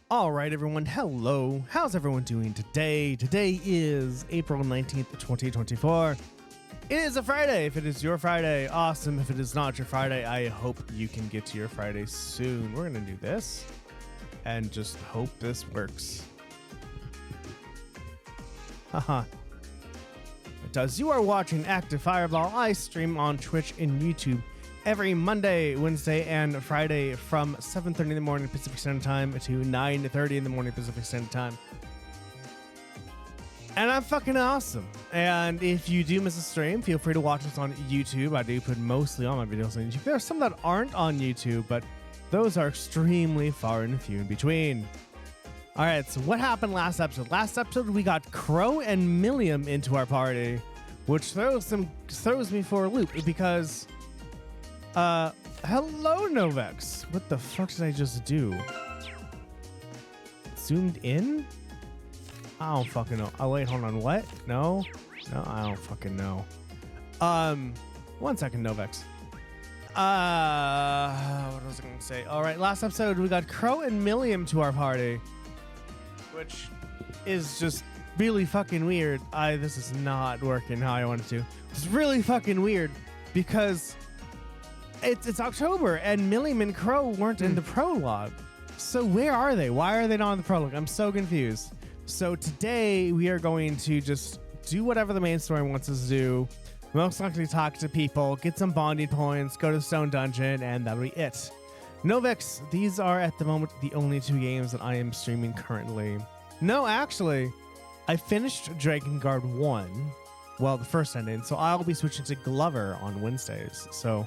All right, everyone. Hello. How's everyone doing today? Today is April 19th, 2024. It is a Friday. If it is your Friday, awesome. If it is not your Friday, I hope you can get to your Friday soon. We're going to do this and just hope this works. Haha. It does. You are watching Active Fireball. I stream on Twitch and YouTube every Monday, Wednesday, and Friday from 7:30 in the morning Pacific Standard Time to 9:30 in the morning Pacific Standard Time. And I'm fucking awesome. And if you do miss a stream, feel free to watch us on YouTube. I do put mostly all my videos on YouTube. There are some that aren't on YouTube, but those are extremely far and few in between. All right, so what happened last episode? Last episode, we got Crow and Millium into our party, which throws me for a loop because... hello, Novex. What the fuck did I just do? Zoomed in? I don't fucking know. Oh, wait, hold on. What? No, I don't fucking know. 1 second, Novex. What was I gonna say? All right, last episode, we got Crow and Millium to our party, which is just really fucking weird. This is not working how I wanted to. It's really fucking weird because it's October and Millium and Crow weren't in the prologue. So where are they? Why are they not in the prologue? I'm so confused. So today we are going to just do whatever the main story wants us to do. Most likely talk to people, get some bonding points, go to Stone Dungeon, and that'll be it. Novex, these are at the moment the only two games that I am streaming currently. No, actually, I finished Dragon Guard 1. Well, the first ending. So I'll be switching to Glover on Wednesdays. So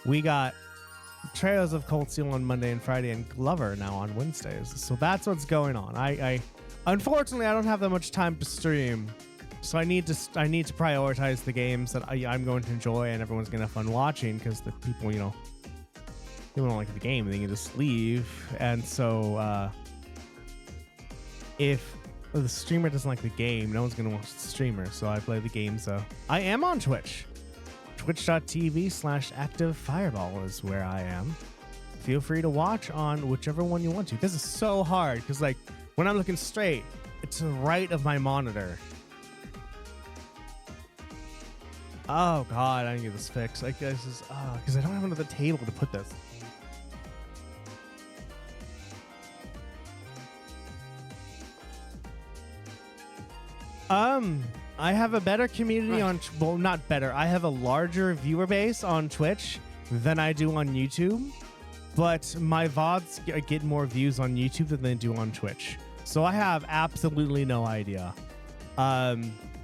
we got Trails of Cold Steel on Monday and Friday and Glover now on Wednesdays. So that's what's going on. Unfortunately, I don't have that much time to stream. So I need to prioritize the games that I'm going to enjoy and everyone's going to have fun watching, because the people, they don't like the game, they can just leave. And so if the streamer doesn't like the game, no one's going to watch the streamer. So I play the game. So I am on Twitch. Twitch.tv/ActiveFireball is where I am. Feel free to watch on whichever one you want to. This is so hard because, like, when I'm looking straight, it's to the right of my monitor. Oh god, I need to get this fixed. Like, this is because I don't have another table to put this. I have a better community on, well, not better. I have a larger viewer base on Twitch than I do on YouTube, but my VODs get more views on YouTube than they do on Twitch. So I have absolutely no idea.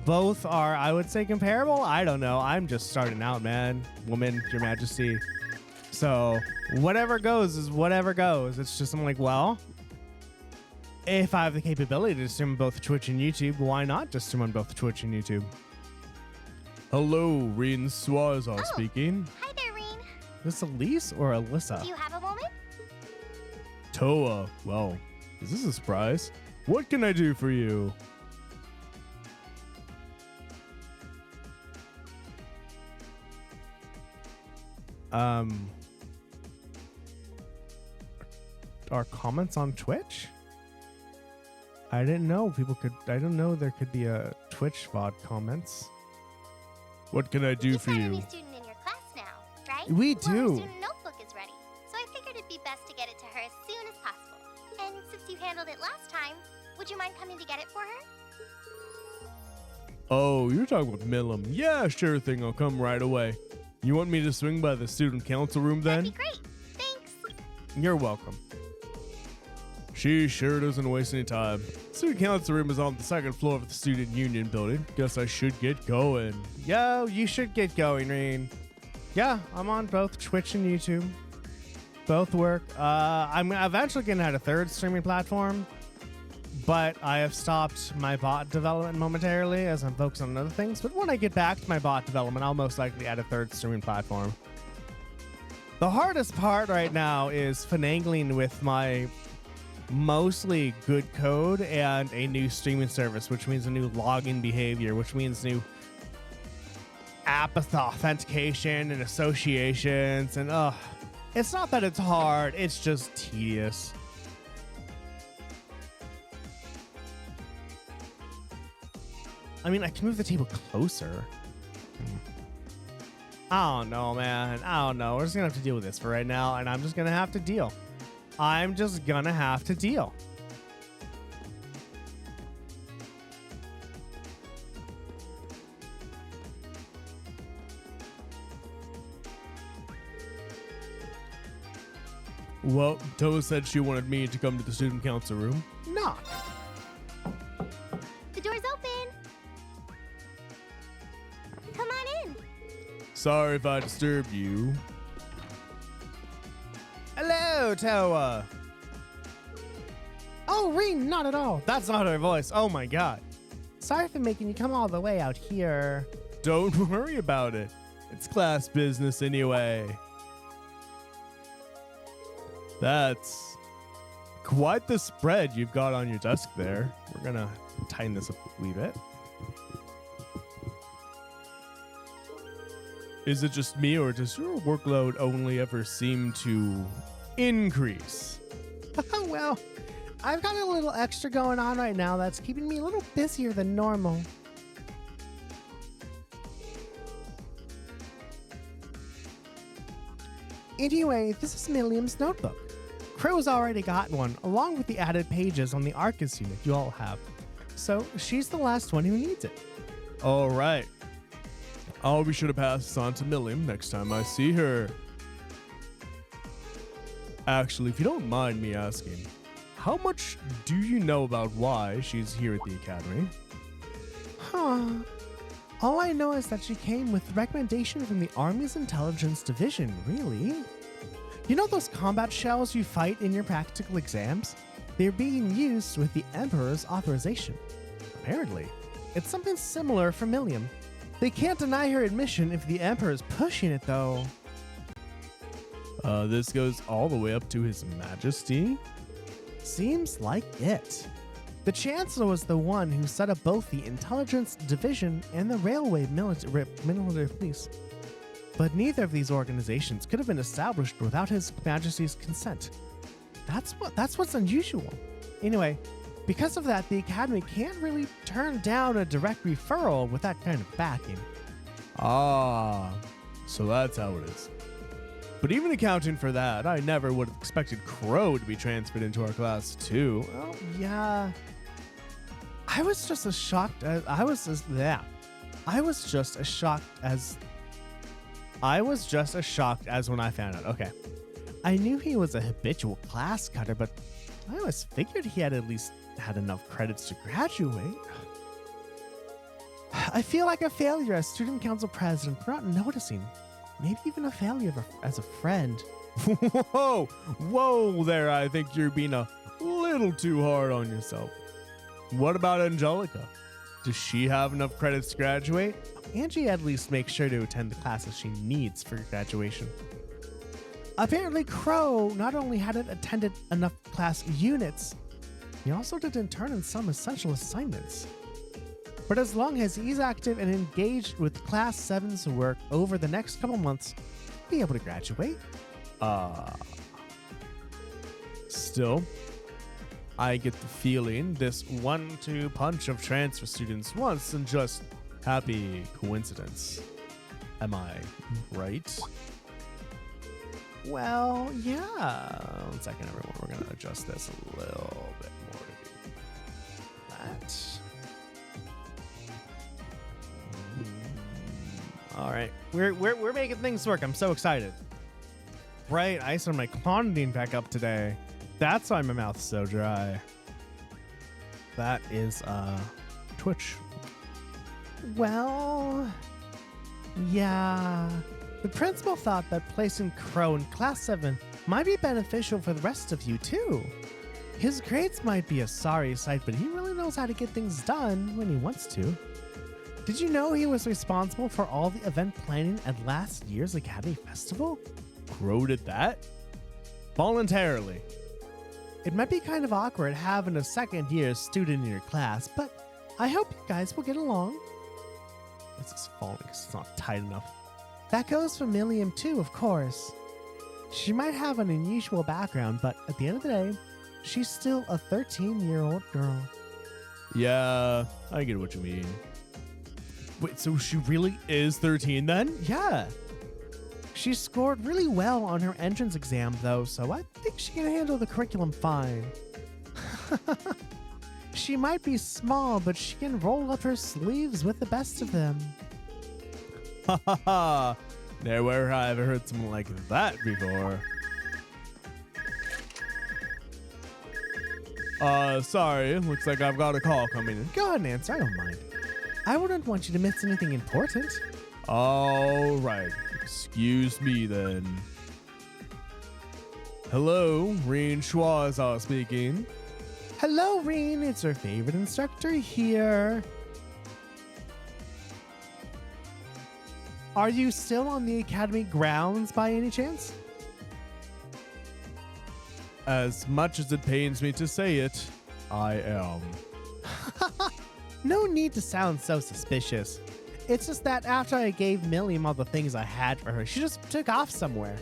Both are, I would say, comparable. I don't know. I'm just starting out, man. Woman, Your Majesty. So whatever goes is whatever goes. It's just, I'm like, well, if I have the capability to stream on both Twitch and YouTube, why not just stream on both Twitch and YouTube? Hello, Reen Swaza speaking. Hi there, Reen. Is this Elise or Alyssa? Do you have a moment? Towa. Well, is this a surprise? What can I do for you? Are comments on Twitch? I didn't know I didn't know there could be a Twitch VOD comments. What can I do for you? You have a student in your class now, right? We Well, do. the student notebook is ready, so I figured it'd be best to get it to her as soon as possible. And since you handled it last time, would you mind coming to get it for her? Oh, you're talking about Millium. Yeah, sure thing. I'll come right away. You want me to swing by the student council room then? That'd be great. Thanks. You're welcome. She sure doesn't waste any time. Student council room is on the second floor of the student union building. Guess I should get going. Yo, you should get going, Reen. Yeah, I'm on both Twitch and YouTube. Both work. I'm eventually going to add a third streaming platform, but I have stopped my bot development momentarily as I'm focused on other things. But when I get back to my bot development, I'll most likely add a third streaming platform. The hardest part right now is finagling with my mostly good code and a new streaming service, which means a new login behavior, which means new app authentication and associations. And it's not that it's hard, it's just tedious. I mean, I can move the table closer. I don't know, man. I don't know. We're just gonna have to deal with this for right now, and I'm just gonna have to deal. I'm just gonna have to deal. Well, Towa said she wanted me to come to the student council room. Knock. The door's open. Come on in. Sorry if I disturbed you. Hello, Towa. Oh, Reen, not at all. That's not her voice. Oh my god. Sorry for making you come all the way out here. Don't worry about it. It's class business anyway. That's quite the spread you've got on your desk there. We're gonna tighten this up a wee bit. Is it just me, or does your workload only ever seem to increase? Well, I've got a little extra going on right now that's keeping me a little busier than normal. Anyway, this is Millium's notebook. Crow's already got one, along with the added pages on the Arcus unit you all have. So she's the last one who needs it. All right. I'll be sure to pass this on to Millium next time I see her. Actually, if you don't mind me asking, how much do you know about why she's here at the academy? All I know is that she came with recommendation from the Army's Intelligence Division, really. You know those combat shells you fight in your practical exams? They're being used with the Emperor's authorization. Apparently, it's something similar for Millium. They can't deny her admission if the Emperor's pushing it, though. This goes all the way up to His Majesty? Seems like it. The Chancellor was the one who set up both the Intelligence Division and the Railway Military Police. But neither of these organizations could have been established without His Majesty's consent. That's what's unusual. Anyway, because of that, the Academy can't really turn down a direct referral with that kind of backing. Ah, so that's how it is. But even accounting for that, I never would have expected Crow to be transferred into our class too. Oh, yeah. I was just as shocked as when I found out. Okay. I knew he was a habitual class cutter, but I always figured he had at least had enough credits to graduate. I feel like a failure as student council president for not noticing. Maybe even a failure as a friend. Whoa there, I think you're being a little too hard on yourself. What about Angelica? Does she have enough credits to graduate? Angie at least makes sure to attend the classes she needs for graduation. Apparently Crow not only hadn't attended enough class units, he also didn't turn in some essential assignments. But as long as he's active and engaged with Class 7's work over the next couple months, he'll be able to graduate. Still, I get the feeling this 1-2 punch of transfer students wasn't just happy coincidence. Am I right? Well, yeah. 1 second, everyone. We're going to adjust this a little bit more to do that. All right, we're making things work. I'm so excited. Right, I started my clonidine back up today. That's why my mouth's so dry. That is Twitch. Well, yeah. The principal thought that placing Crow in Class 7 might be beneficial for the rest of you too. His grades might be a sorry sight, but he really knows how to get things done when he wants to. Did you know he was responsible for all the event planning at last year's Academy Festival? Crow did that? Voluntarily. It might be kind of awkward having a second-year student in your class, but I hope you guys will get along. This is falling because it's not tight enough. That goes for Millium too, of course. She might have an unusual background, but at the end of the day, she's still a 13-year-old girl. Yeah, I get what you mean. Wait, so she really is 13 then? Yeah. She scored really well on her entrance exam though, so I think she can handle the curriculum fine. She might be small, but she can roll up her sleeves with the best of them. Ha ha ha. Never have I heard something like that before. Sorry. Looks like I've got a call coming in. Go ahead and answer. I don't mind. I wouldn't want you to miss anything important. All right. Excuse me then. Hello, Reen Schwaza speaking. Hello, Reen. It's our favorite instructor here. Are you still on the academy grounds by any chance? As much as it pains me to say it, I am. No need to sound so suspicious. It's just that after I gave Millium all the things I had for her, she just took off somewhere.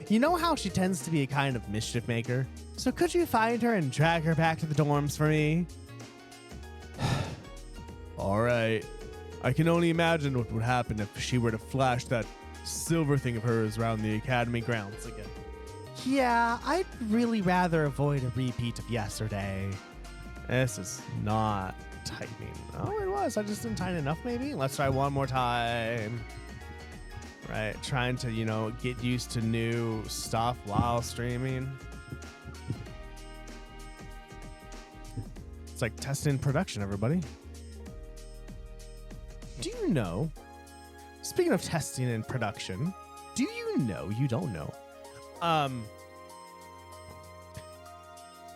You know how she tends to be a kind of mischief maker? So could you find her and drag her back to the dorms for me? All right. I can only imagine what would happen if she were to flash that silver thing of hers around the academy grounds again. Yeah, I'd really rather avoid a repeat of yesterday. This is not tightening. Oh, it was. I just didn't tighten enough, maybe? Let's try one more time. Right, trying to, you know, get used to new stuff while streaming. It's like testing production, everybody. Do you know, speaking of testing and production, do you know, you don't know,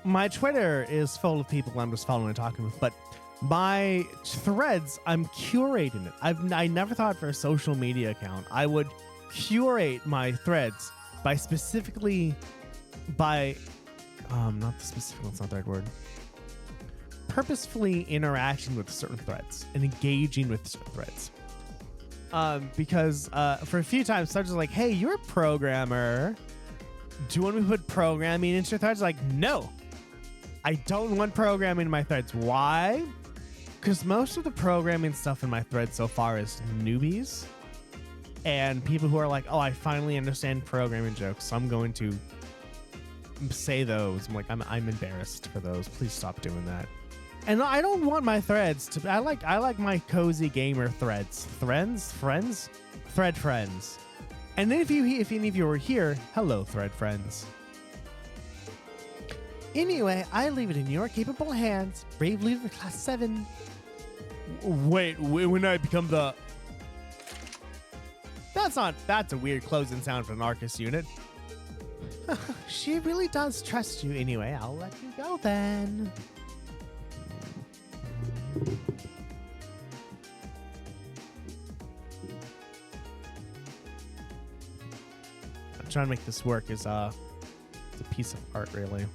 my Twitter is full of people I'm just following and talking with, but my threads, I'm curating it. I never thought for a social media account I would curate my threads by specifically by not the specific, that's not the right word. Purposefully interacting with certain threads and engaging with certain threads. Because for a few times, such as like, hey, you're a programmer. Do you want me to put programming into your threads? Like, no, I don't want programming in my threads. Why? Because most of the programming stuff in my thread so far is newbies and people who are like, oh, I finally understand programming jokes, so I'm going to say those. I'm like, I'm embarrassed for those. Please stop doing that. And I don't want my threads to. I like my cozy gamer threads. Friends. And then if any of you were here, hello, thread friends. Anyway, I leave it in your capable hands, brave leader of Class VII. Wait, when I become the... That's a weird closing sound for an Arcus unit. She really does trust you anyway. I'll let you go then. I'm trying to make this work as it's a piece of art, really.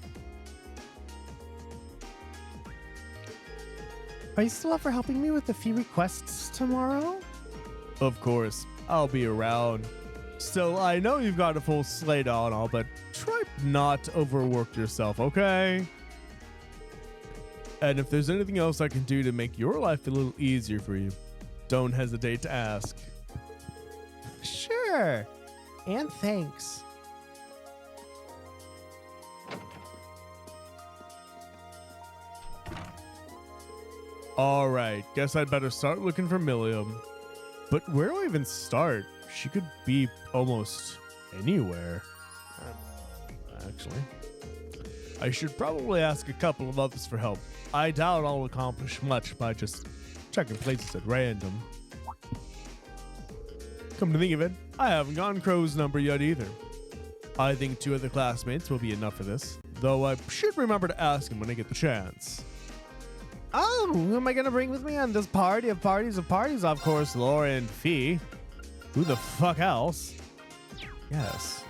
Are you still up for helping me with the few requests tomorrow? Of course, I'll be around. Still, I know you've got a full slate on all, but try not to overwork yourself, okay? And if there's anything else I can do to make your life a little easier for you, don't hesitate to ask. Sure. And thanks. All right, guess I'd better start looking for Millium. But where do I even start? She could be almost anywhere. Actually, I should probably ask a couple of others for help. I doubt I'll accomplish much by just checking places at random. Come to think of it, I haven't gotten Crow's number yet either. I think 2 other classmates will be enough for this, though I should remember to ask him when I get the chance. Oh, who am I going to bring with me on this party of parties of parties? Of course, Laura and Fee. Who the fuck else? Yes.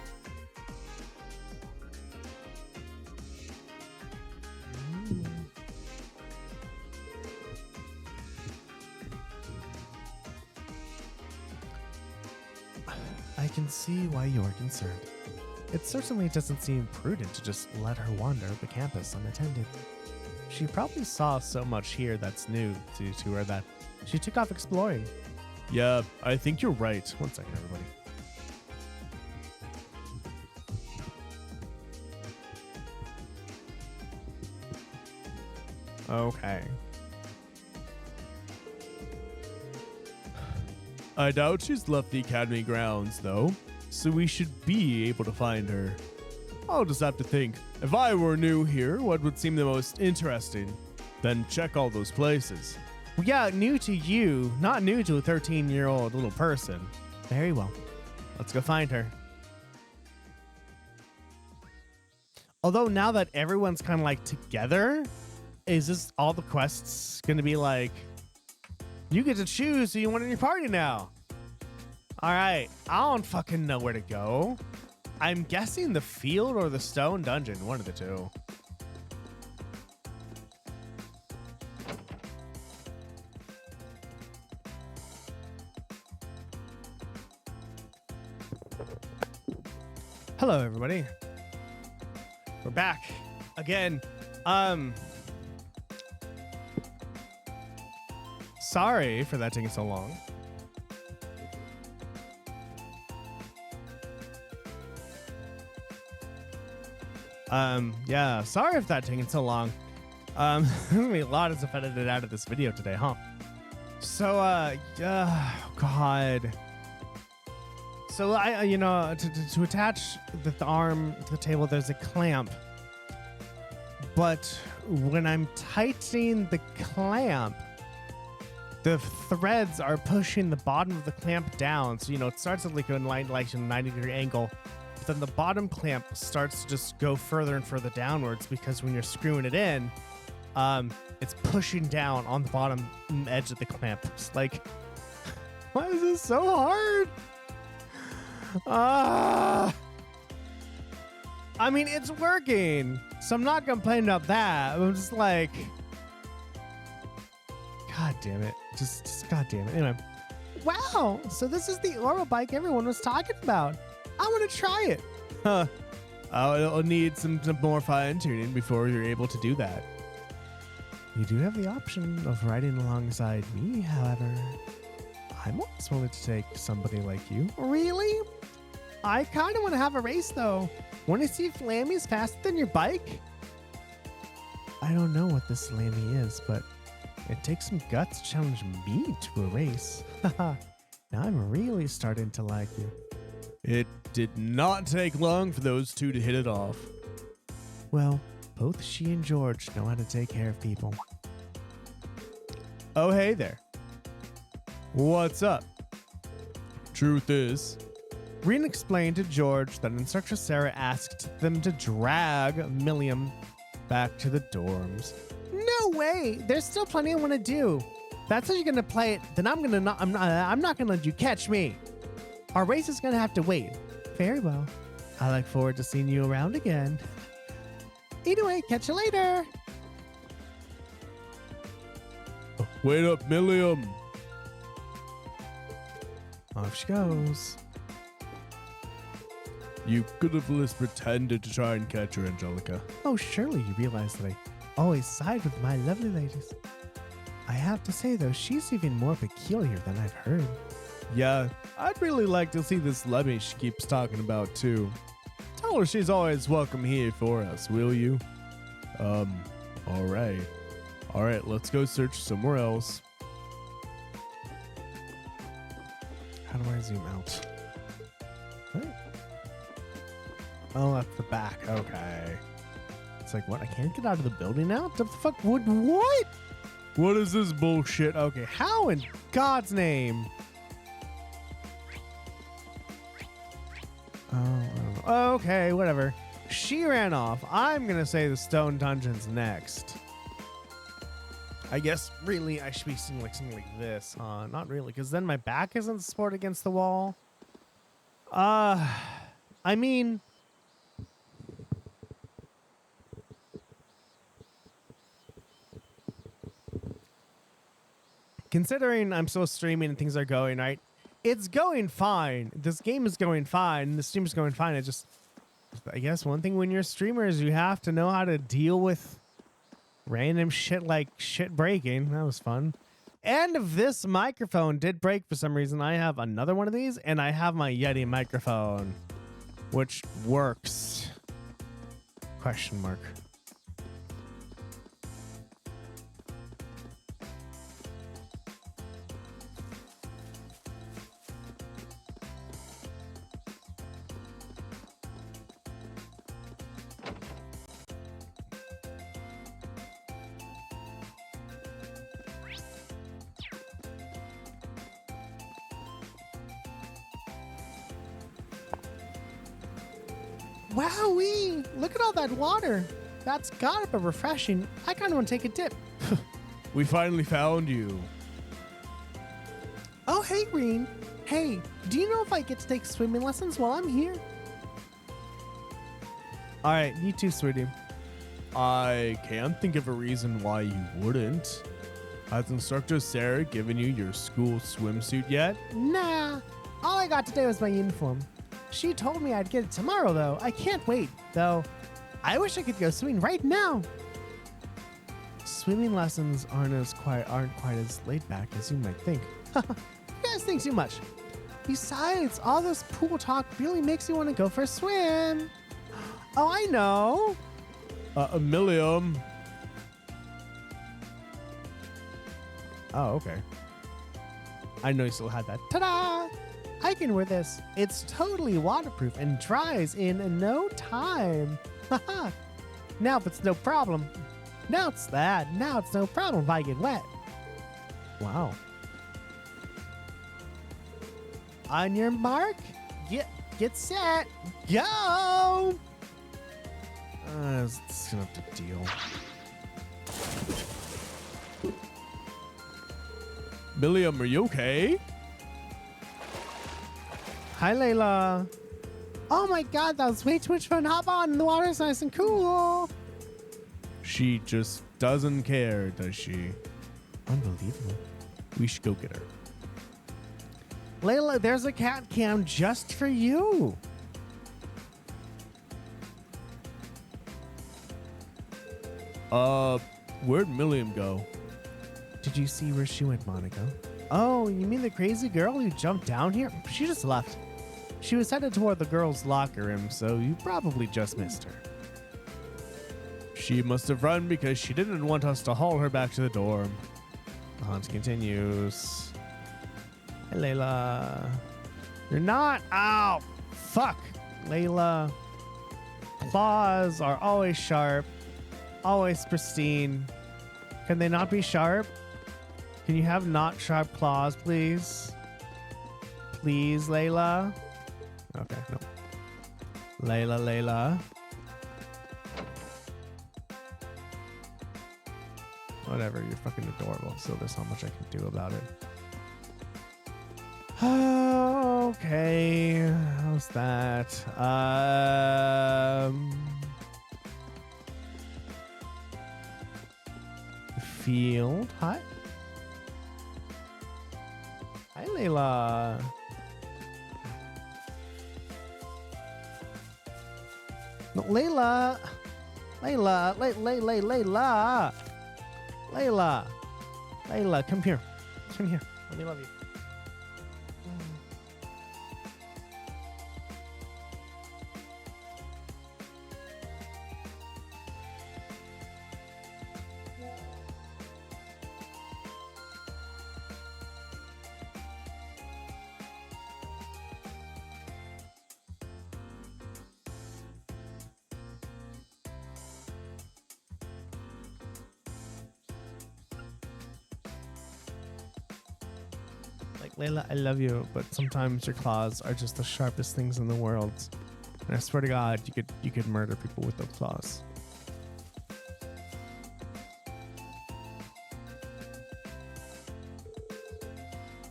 I can see why you're concerned. It certainly doesn't seem prudent to just let her wander the campus unattended. She probably saw so much here that's new to her that she took off exploring. Yeah, I think you're right. One second, everybody. Okay. I doubt she's left the academy grounds, though, so we should be able to find her. I'll just have to think. If I were new here, what would seem the most interesting? Then check all those places. Well, yeah, new to you, not new to a 13-year-old little person. Very well. Let's go find her. Although now that everyone's kind of like together, is this all the quests going to be like, you get to choose who you want in your party now? All right, I don't fucking know where to go. I'm guessing the field or the stone dungeon, one of the two. Hello, everybody. We're back again. Sorry for that taking so long. Yeah, sorry if that taking so long. There's gonna be a lot of stuff edited out of this video today, huh? So, God. So I, you know, to attach the arm to the table, there's a clamp. But when I'm tightening the clamp, the threads are pushing the bottom of the clamp down. So, you know, it starts at like a 90-degree angle. But then the bottom clamp starts to just go further and further downwards because when you're screwing it in, it's pushing down on the bottom edge of the clamp. It's like, why is this so hard? I mean, it's working, so I'm not complaining about that. I'm just like, God damn it. Just God damn it. Anyway. Wow, so this is the Oro bike everyone was talking about. I want to try it. Huh. I'll need some more fine tuning before you're able to do that. You do have the option of riding alongside me, however. I'm always willing to take somebody like you. Really? I kind of want to have a race, though. Want to see if Lammy's faster than your bike? I don't know what this Lammy is, but it takes some guts to challenge me to a race. Haha. Now I'm really starting to like you. It did not take long for those two to hit it off. Well, both she and George know how to take care of people. Oh, hey there. What's up? Truth is, Reen explained to George that Instructor Sarah asked them to drag Millium back to the dorms. No way! There's still plenty I want to do. That's how you're gonna play it. Then I'm not gonna let you catch me. Our race is gonna have to wait. Very well. I look forward to seeing you around again. Anyway, catch you later. Wait up, Millium. Off she goes. You could have just pretended to try and catch her, Angelica. Oh, surely you realize that I always side with my lovely ladies. I have to say, though, she's even more peculiar than I've heard. Yeah, I'd really like to see this Lemmy she keeps talking about, too. Tell her she's always welcome here for us, will you? All right. All right, let's go search somewhere else. How do I zoom out? What? Oh, that's the back. Okay. It's like, what? I can't get out of the building now? What the fuck? What? What is this bullshit? Okay, how in God's name? Oh, okay, whatever. She ran off. I'm gonna say the stone dungeon's next. I guess really I should be seeing like something like this, huh? Not really, because then my back isn't supported against the wall. I mean, considering I'm still streaming and things are going right, it's going fine. This game is going fine. The stream is going fine. It just, I guess one thing when you're streamers, you have to know how to deal with random shit like shit breaking. That was fun. end of this microphone did break for some reason. I have another one of these, and I have my Yeti microphone, which works. Question mark. Wowee! Look at all that water. That's gotta be refreshing. I kind of want to take a dip. We finally found you. Oh, hey, Green. Hey, do you know if I get to take swimming lessons while I'm here? All right, you too, sweetie. I can't think of a reason why you wouldn't. Has Instructor Sarah given you your school swimsuit yet? Nah. All I got today was my uniform. She told me I'd get it tomorrow, though. I can't wait, though. I wish I could go swimming right now. Swimming lessons aren't quite as laid back as you might think. You guys think too much. Besides, all this pool talk really makes you want to go for a swim. Oh, I know. Millium. Oh, okay. I know you still had that. Ta-da! I can wear this. It's totally waterproof and dries in no time. Haha. Now it's no problem. Now it's no problem if I get wet. Wow. On your mark, get set, go! It's gonna have to deal. Millium, are you okay? Hi, Layla. Oh my god, that was way too much fun. Hop on, the water's nice and cool. She just doesn't care, does she? Unbelievable. We should go get her. Layla, there's a cat cam just for you. Where'd Millium go? Did you see where she went, Monica? Oh, you mean the crazy girl who jumped down here? She just left. She was headed toward the girls' locker room, so you probably just missed her. She must have run because she didn't want us to haul her back to the dorm. The hunt continues. Hey, Layla. You're not. Ow! Fuck! Layla. Claws are always sharp, always pristine. Can they not be sharp? Can you have not sharp claws, please? Please, Layla? Okay, no. Layla. Whatever, you're fucking adorable, so there's not much I can do about it. Okay, how's that? Field. Hi, Layla. No, Layla, come here. Let me love you. Layla, I love you, but sometimes your claws are just the sharpest things in the world. And I swear to God, you could murder people with those claws.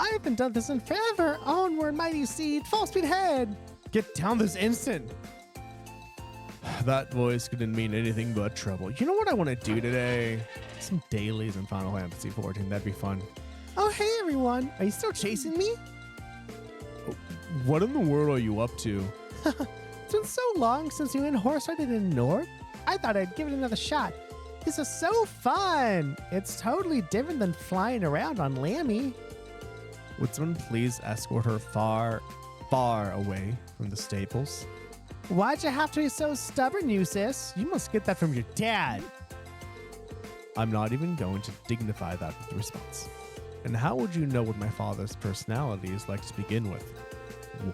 I haven't done this in forever. Onward, mighty steed, full speed ahead. Get down this instant. That voice couldn't mean anything but trouble. You know what I want to do today? Some dailies in Final Fantasy XIV. That'd be fun. Oh, hey, everyone. Are you still chasing me? What in the world are you up to? It's been so long since you went horse-riding in Nord. I thought I'd give it another shot. This is so fun. It's totally different than flying around on Lammy. Would someone please escort her far, far away from the stables? Why'd you have to be so stubborn, you sis? You must get that from your dad. I'm not even going to dignify that with a response. And how would you know what my father's personality is like to begin with?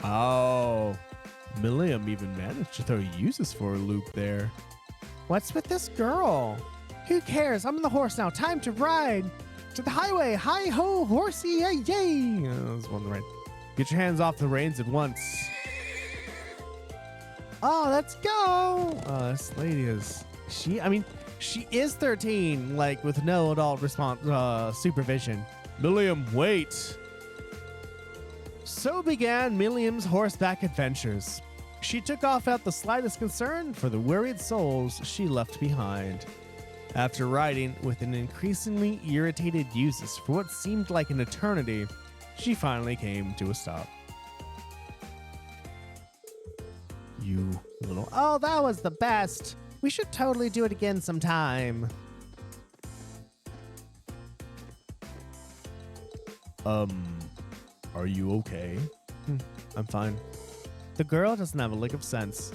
Wow. Millium even managed to throw uses for a loop there. What's with this girl? Who cares? I'm on the horse now. Time to ride. To the highway. Hi-ho, horsey, yay, yay. That was one right. Get your hands off the reins at once. Oh, let's go. This lady is... She is 13, like, with no adult supervision. Millium, wait. So began Millium's horseback adventures. She took off without the slightest concern for the worried souls she left behind. After riding with an increasingly irritated Usus for what seemed like an eternity, she finally came to a stop. You little... Oh, that was the best. We should totally do it again sometime. Are you okay? I'm fine. The girl doesn't have a lick of sense.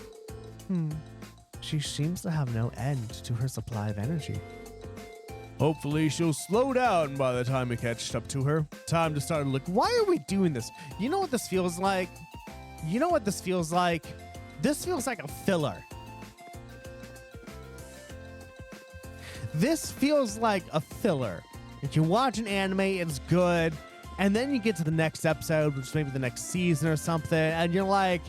She seems to have no end to her supply of energy. Hopefully she'll slow down by the time we catch up to her. Time to start looking. Why are we doing this? You know what this feels like? You know what this feels like? This feels like a filler. This feels like a filler. If you watch an anime, it's good. And then you get to the next episode, which is maybe the next season or something, and you're like,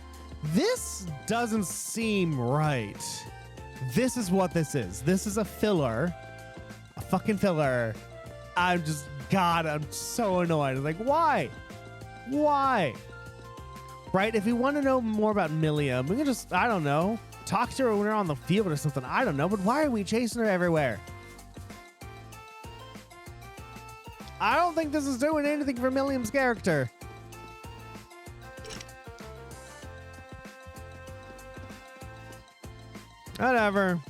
this doesn't seem right. This is what this is. This is a filler. A fucking filler. I'm so annoyed. I'm like, why? Why? Right? If we want to know more about Millium, we can just, I don't know, talk to her when we're on the field or something. I don't know, but why are we chasing her everywhere? I don't think this is doing anything for Millium's character. Whatever.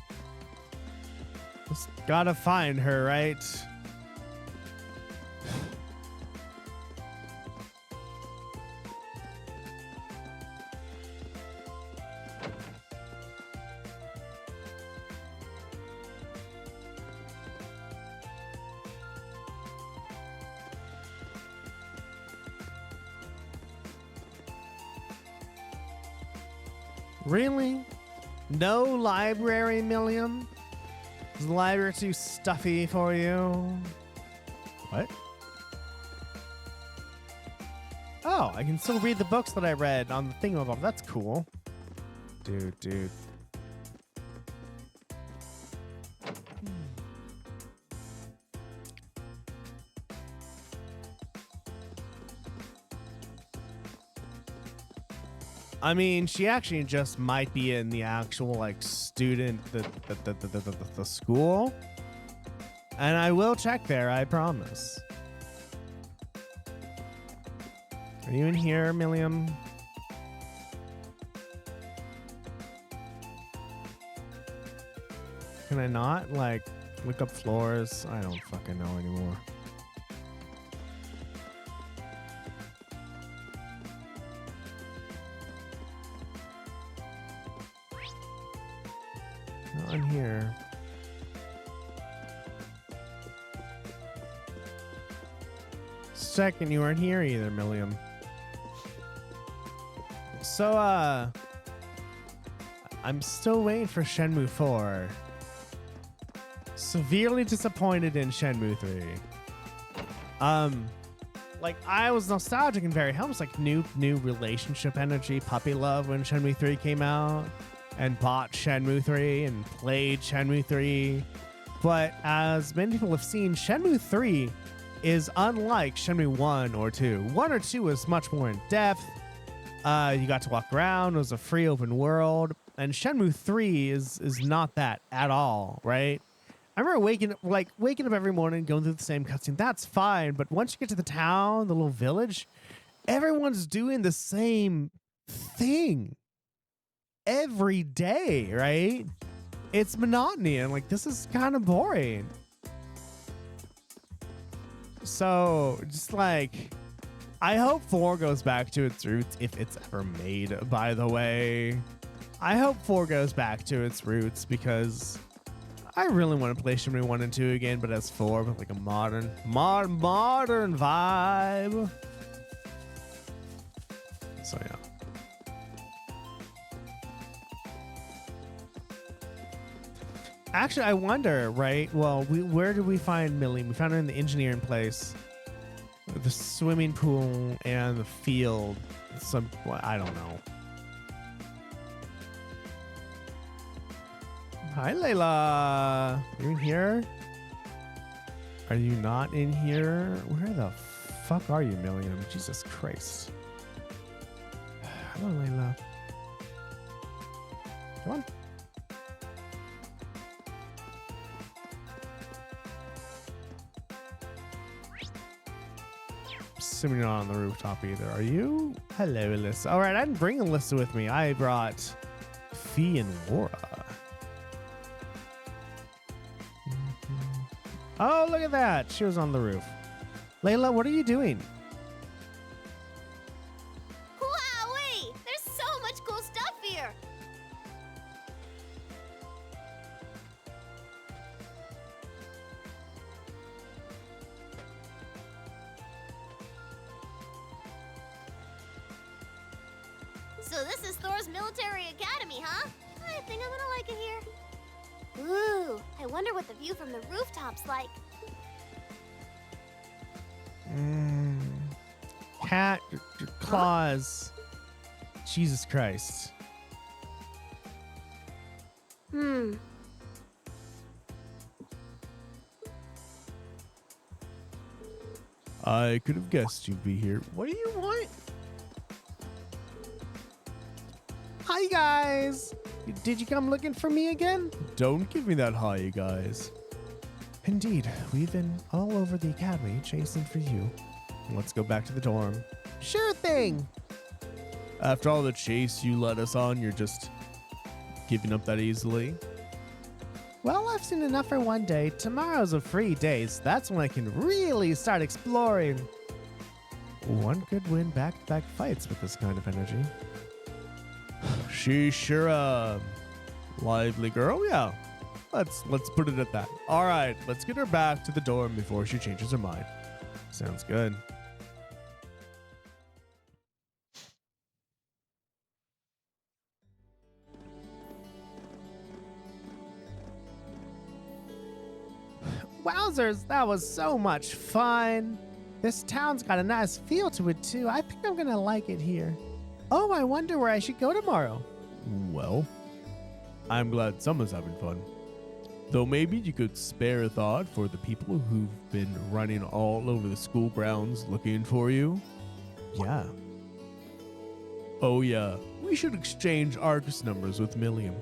Just gotta find her, right? Really? No library, Millium? Is the library too stuffy for you? What? Oh, I can still read the books that I read on the thingamabob. That's cool. Dude. I mean, she actually just might be in the actual, like, student, the school. And I will check there, I promise. Are you in here, Millium? Can I not, like, look up floors? I don't fucking know anymore. Not in here. Second, you weren't here either, Millium. So, I'm still waiting for Shenmue 4. Severely disappointed in Shenmue 3. Like, I was nostalgic and very helps, like new relationship energy, puppy love when Shenmue 3 came out, and bought Shenmue 3 and played Shenmue 3. But as many people have seen, Shenmue 3 is unlike Shenmue 1 or 2. 1 or 2 is much more in depth. You got to walk around. It was a free open world. And Shenmue 3 is not that at all, right? I remember waking up every morning, going through the same cutscene. That's fine. But once you get to the town, the little village, everyone's doing the same thing every day, right? it's monotony and like this is kind of boring. So just like, I hope 4 goes back to its roots if it's ever made, by the way. I hope 4 goes back to its roots because I really want to play Shimmy 1 and 2 again, but as 4 with like a modern vibe. So yeah. Actually, I wonder, right? Well, where did we find Millium? We found her in the engineering place, the swimming pool, and the field. Well, I don't know. Hi, Layla. You in here? Are you not in here? Where the fuck are you, Millium? Jesus Christ. Hello, Layla. Come on. Assuming you're not on the rooftop either. Are you? Hello, Alyssa. All right, I didn't bring Alyssa with me. I brought Fee and Laura. Oh, look at that. She was on the roof. Layla, what are you doing? Wowee! There's so much cool stuff here! So this is Thor's military academy, huh? I think I'm gonna like it here. Ooh, I wonder what the view from the rooftop's like. Cat, your claws. Huh? Jesus Christ. I could have guessed you'd be here. What do you want? Hi, guys. Did you come looking for me again? Don't give me that hi, guys. Indeed, we've been all over the academy chasing for you. Let's go back to the dorm. Sure thing. After all the chase you led us on, you're just giving up that easily? Well, I've seen enough for one day. Tomorrow's a free day, so that's when I can really start exploring. One could win back-to-back fights with this kind of energy. She's sure a lively girl, yeah. Let's put it at that. All right, let's get her back to the dorm before she changes her mind. Sounds good. Wowzers, that was so much fun. This town's got a nice feel to it too. I think I'm gonna like it here. Oh, I wonder where I should go tomorrow. Well, I'm glad someone's having fun. Though maybe you could spare a thought for the people who've been running all over the school grounds looking for you. Yeah. Oh yeah, we should exchange Argus numbers with Millium.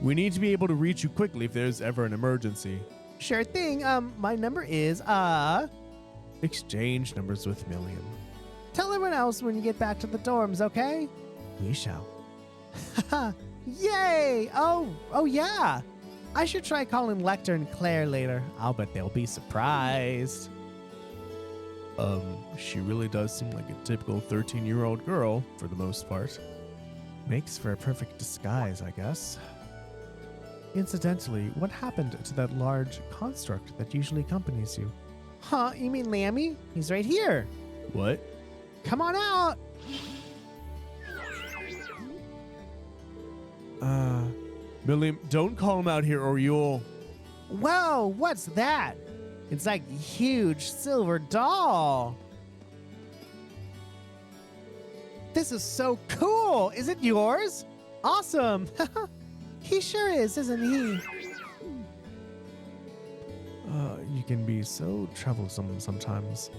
We need to be able to reach you quickly if there's ever an emergency. Sure thing. My number is, exchange numbers with Millium. Tell everyone else when you get back to the dorms, okay? We shall. Yay! Oh yeah! I should try calling Lecter and Claire later. I'll bet they'll be surprised. She really does seem like a typical 13-year-old girl, for the most part. Makes for a perfect disguise, I guess. Incidentally, what happened to that large construct that usually accompanies you? Huh, you mean Lammy? He's right here. What? Come on out! Millium, don't call him out here or you'll... Whoa, what's that? It's like a huge silver doll. This is so cool. Is it yours? Awesome. He sure is, isn't he? You can be so troublesome sometimes.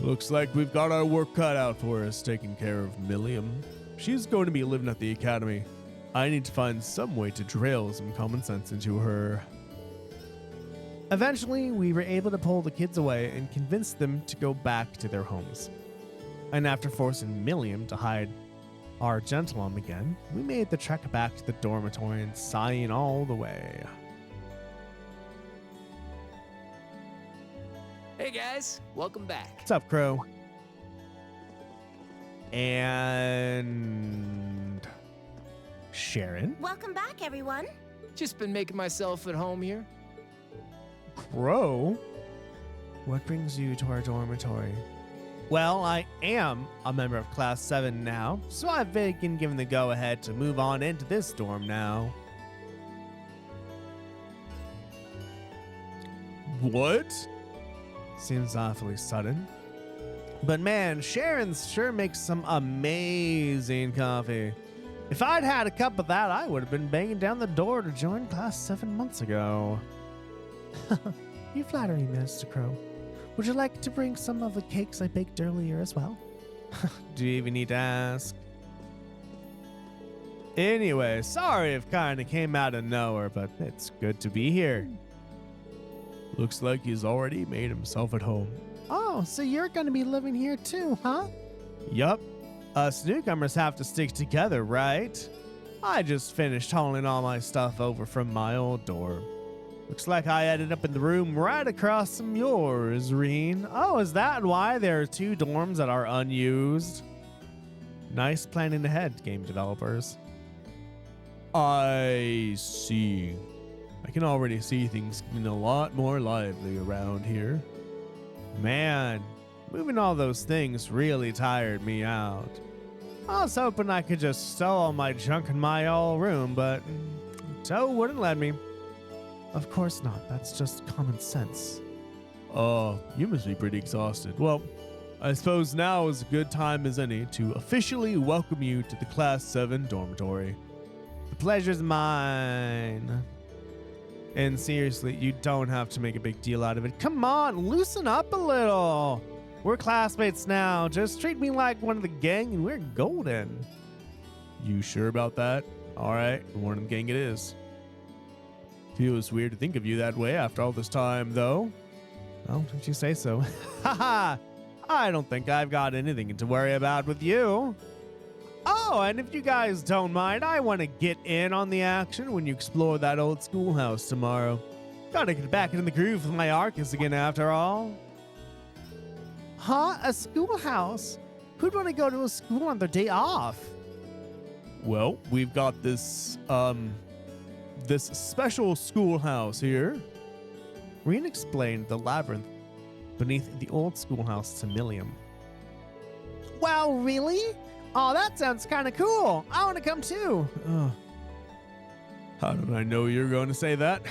Looks like we've got our work cut out for us taking care of Millium. She's going to be living at the academy. I need to find some way to drill some common sense into her. Eventually, we were able to pull the kids away and convince them to go back to their homes. And after forcing Millium to hide our gentleman again, we made the trek back to the dormitory and sighing all the way. Hey guys, welcome back. What's up, Crow? And Sharon? Welcome back, everyone. Just been making myself at home here. Crow? What brings you to our dormitory? Well, I am a member of Class 7 now, so I've been given the go-ahead to move on into this dorm now. What? Seems awfully sudden. But man, Sharon sure makes some amazing coffee. If I'd had a cup of that, I would have been banging down the door to join Class 7 months ago. You flatter me, Mr. Crow. Would you like to bring some of the cakes I baked earlier as well? Do you even need to ask? Anyway, sorry if kinda came out of nowhere, but it's good to be here. Looks like he's already made himself at home. Oh, so you're gonna be living here too, huh? Yup. Us newcomers have to stick together, right? I just finished hauling all my stuff over from my old dorm. Looks like I ended up in the room right across from yours, Reen. Oh, is that why there are 2 dorms that are unused? Nice planning ahead, game developers. I see. I can already see things getting a lot more lively around here. Man, moving all those things really tired me out. I was hoping I could just stow all my junk in my old room, but Towa wouldn't let me. Of course not. That's just common sense. Oh, you must be pretty exhausted. Well, I suppose now is a good time as any to officially welcome you to the Class 7 dormitory. The pleasure's mine. And seriously, you don't have to make a big deal out of it. Come on, loosen up a little. We're classmates now. Just treat me like one of the gang and we're golden. You sure about that? All right, one of the gang it is. Feels weird to think of you that way after all this time, though. Oh, if you say so. Haha! I don't think I've got anything to worry about with you. Oh, and if you guys don't mind, I want to get in on the action when you explore that old schoolhouse tomorrow. Gotta get back in the groove with my Arcus again after all. Huh? A schoolhouse? Who'd want to go to a school on their day off? Well, we've got this special schoolhouse here. Reen explained the labyrinth beneath the old schoolhouse to Millium. Wow, really? Oh, that sounds kind of cool. I want to come too. How did I know you were going to say that?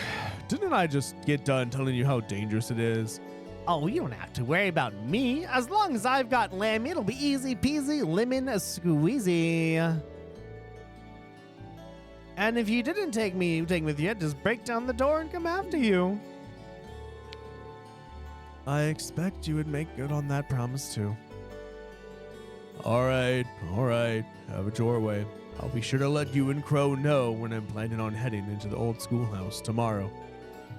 Didn't I just get done telling you how dangerous it is? Oh, you don't have to worry about me. As long as I've got Lamb, it'll be easy peasy lemon squeezy. And if you didn't take me with you, just break down the door and come after you. I expect you would make good on that promise too. All right. Have it your way. I'll be sure to let you and Crow know when I'm planning on heading into the old schoolhouse tomorrow.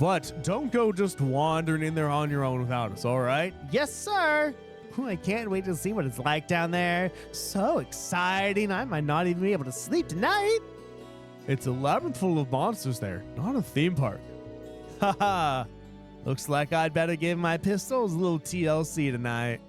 But don't go just wandering in there on your own without us, all right? Yes, sir. I can't wait to see what it's like down there. So exciting. I might not even be able to sleep tonight. It's a labyrinth full of monsters there, not a theme park. Haha. Looks like I'd better give my pistols a little TLC tonight.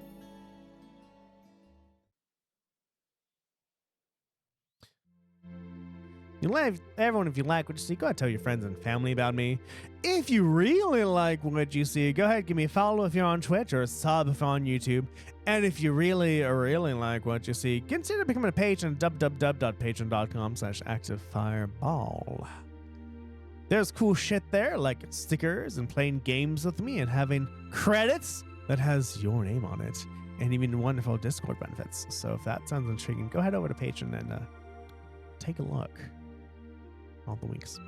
Everyone, if you like what you see, go ahead and tell your friends and family about me. If you really like what you see, go ahead and give me a follow if you're on Twitch or a sub if you're on YouTube. And if you really like what you see, consider becoming a patron at www.patreon.com/activefireball. There's cool shit there, like stickers and playing games with me and having credits that has your name on it, and even wonderful Discord benefits. So if that sounds intriguing, go head over to Patreon and take a look. All the weeks.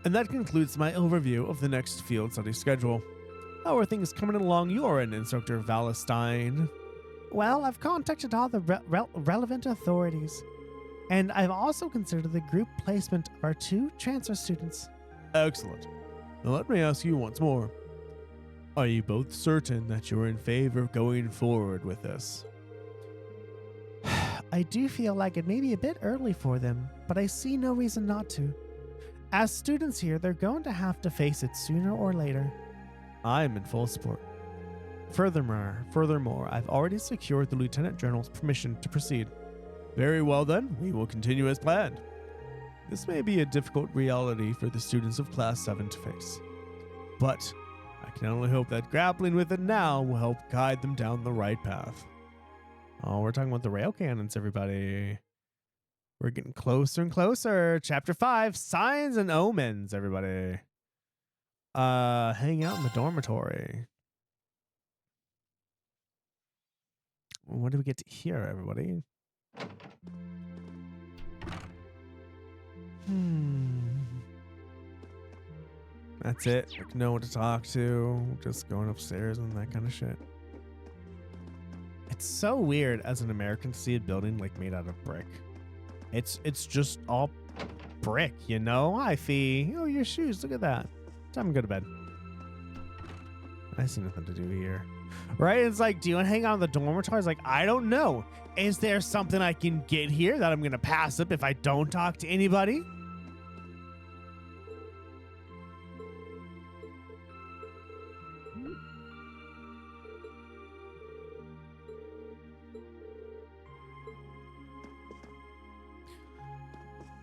And that concludes my overview of the next field study schedule. How are things coming along your end, Instructor Valestine? Well, I've contacted all the relevant authorities. And I've also considered the group placement of our 2 transfer students. Excellent. Now let me ask you once more. Are you both certain that you're in favor of going forward with this? I do feel like it may be a bit early for them, but I see no reason not to. As students here, they're going to have to face it sooner or later. I'm in full support. Furthermore, I've already secured the Lieutenant General's permission to proceed. Very well then, we will continue as planned. This may be a difficult reality for the students of Class 7 to face, but I can only hope that grappling with it now will help guide them down the right path. Oh, we're talking about the rail cannons, everybody. We're getting closer and closer. Chapter 5, Signs and Omens, everybody. Hang out in the dormitory. What do we get to hear, everybody? That's it. Like, no one to talk to. Just going upstairs and that kind of shit. It's so weird as an American to see a building like made out of brick. It's just all brick, you know? Hi, Fee. Oh, your shoes. Look at that. Time to go to bed. I see nothing to do here. Right? It's like, do you want to hang out in the dormitory? It's like, I don't know. Is there something I can get here that I'm going to pass up if I don't talk to anybody?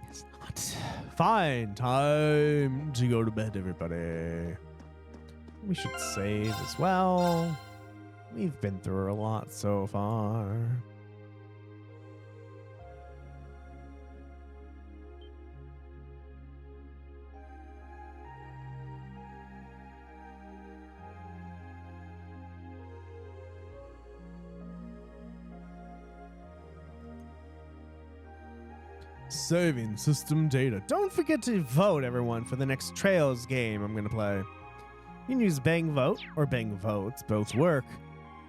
It's not. Fine. Time to go to bed, everybody. We should save as well. We've been through a lot so far. Saving system data. Don't forget to vote, everyone, for the next Trails game I'm going to play. You can use Bang Vote or Bang Votes. Both work.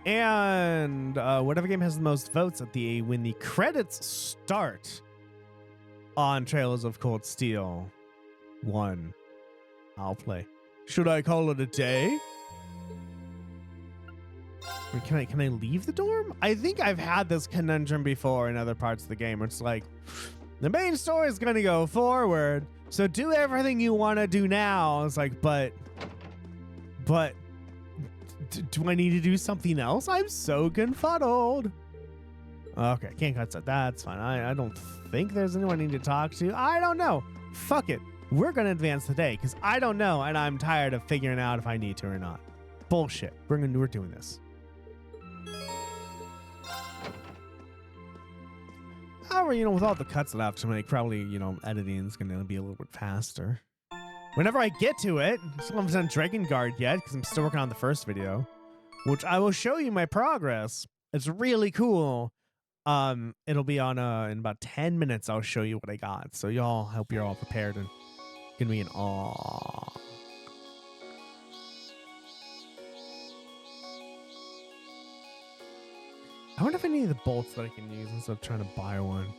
And whatever game has the most votes when the credits start on Trails of Cold Steel 1, I'll play. Should I call it a day? Or can I leave the dorm? I think I've had this conundrum before in other parts of the game where it's like, the main story is going to go forward, so do everything you want to do now. It's like, but do I need to do something else? I'm so confuddled. Okay, can't cut that. That's fine. I don't think there's anyone I need to talk to. I don't know. Fuck it. We're going to advance today because I don't know, and I'm tired of figuring out if I need to or not. Bullshit. We're doing this. However, with all the cuts that I have to make, probably, editing is going to be a little bit faster. Whenever I get to it, I still haven't done Dragon Guard yet because I'm still working on the first video, which I will show you my progress. It's really cool. It'll be on in about 10 minutes. I'll show you what I got. So y'all, hope you're all prepared and gonna be in awe. I wonder if I need the bolts that I can use instead of trying to buy one.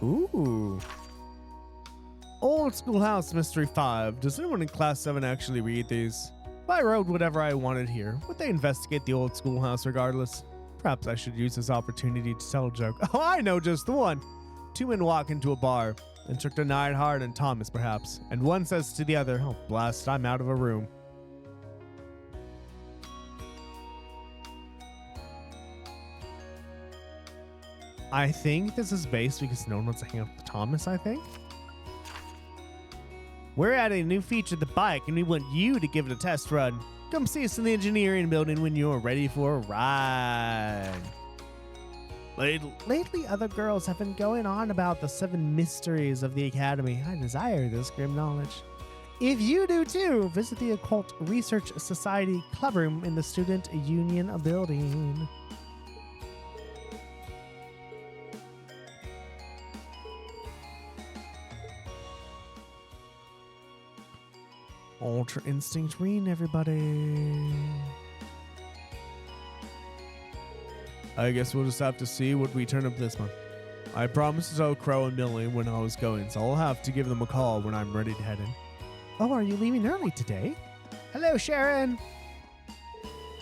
Ooh. Old Schoolhouse Mystery 5. Does anyone in Class 7 actually read these? If I wrote whatever I wanted here, would they investigate the old schoolhouse regardless? Perhaps I should use this opportunity to tell a joke. Oh, I know just the one. Two men walk into a bar. Instructor Neidhart and Thomas, perhaps. And one says to the other, oh, blast, I'm out of a room. I think this is based because no one wants to hang out with Thomas, I think. We're adding a new feature to the bike, and we want you to give it a test run. Come see us in the engineering building when you're ready for a ride. Lately, other girls have been going on about the 7 mysteries of the Academy. I desire this grim knowledge. If you do too, visit the Occult Research Society Clubroom in the Student Union building. Ultra Instinct Green, everybody. I guess we'll just have to see what we turn up this month. I promised to tell Crow and Millium when I was going, so I'll have to give them a call when I'm ready to head in. Oh, are you leaving early today? Hello, Sharon.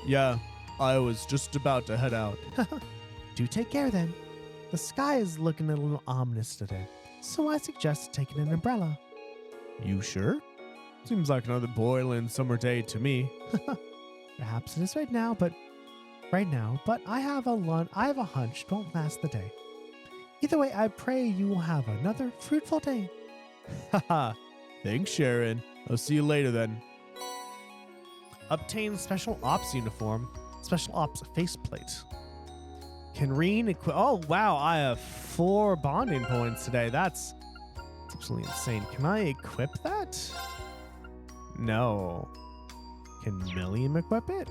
Yeah, I was just about to head out. Do take care then. The sky is looking a little ominous today, so I suggest taking an umbrella. You sure? Seems like another boiling summer day to me. Perhaps it is right now, but I have a hunch it won't last the day. Either way, I pray you will have another fruitful day. Haha. Thanks, Sharon. I'll see you later then. Obtain special ops uniform. Special ops faceplate. Can Reen equip? Oh, wow. I have 4 bonding points today. That's absolutely insane. Can I equip that? No. Can Millium equip it?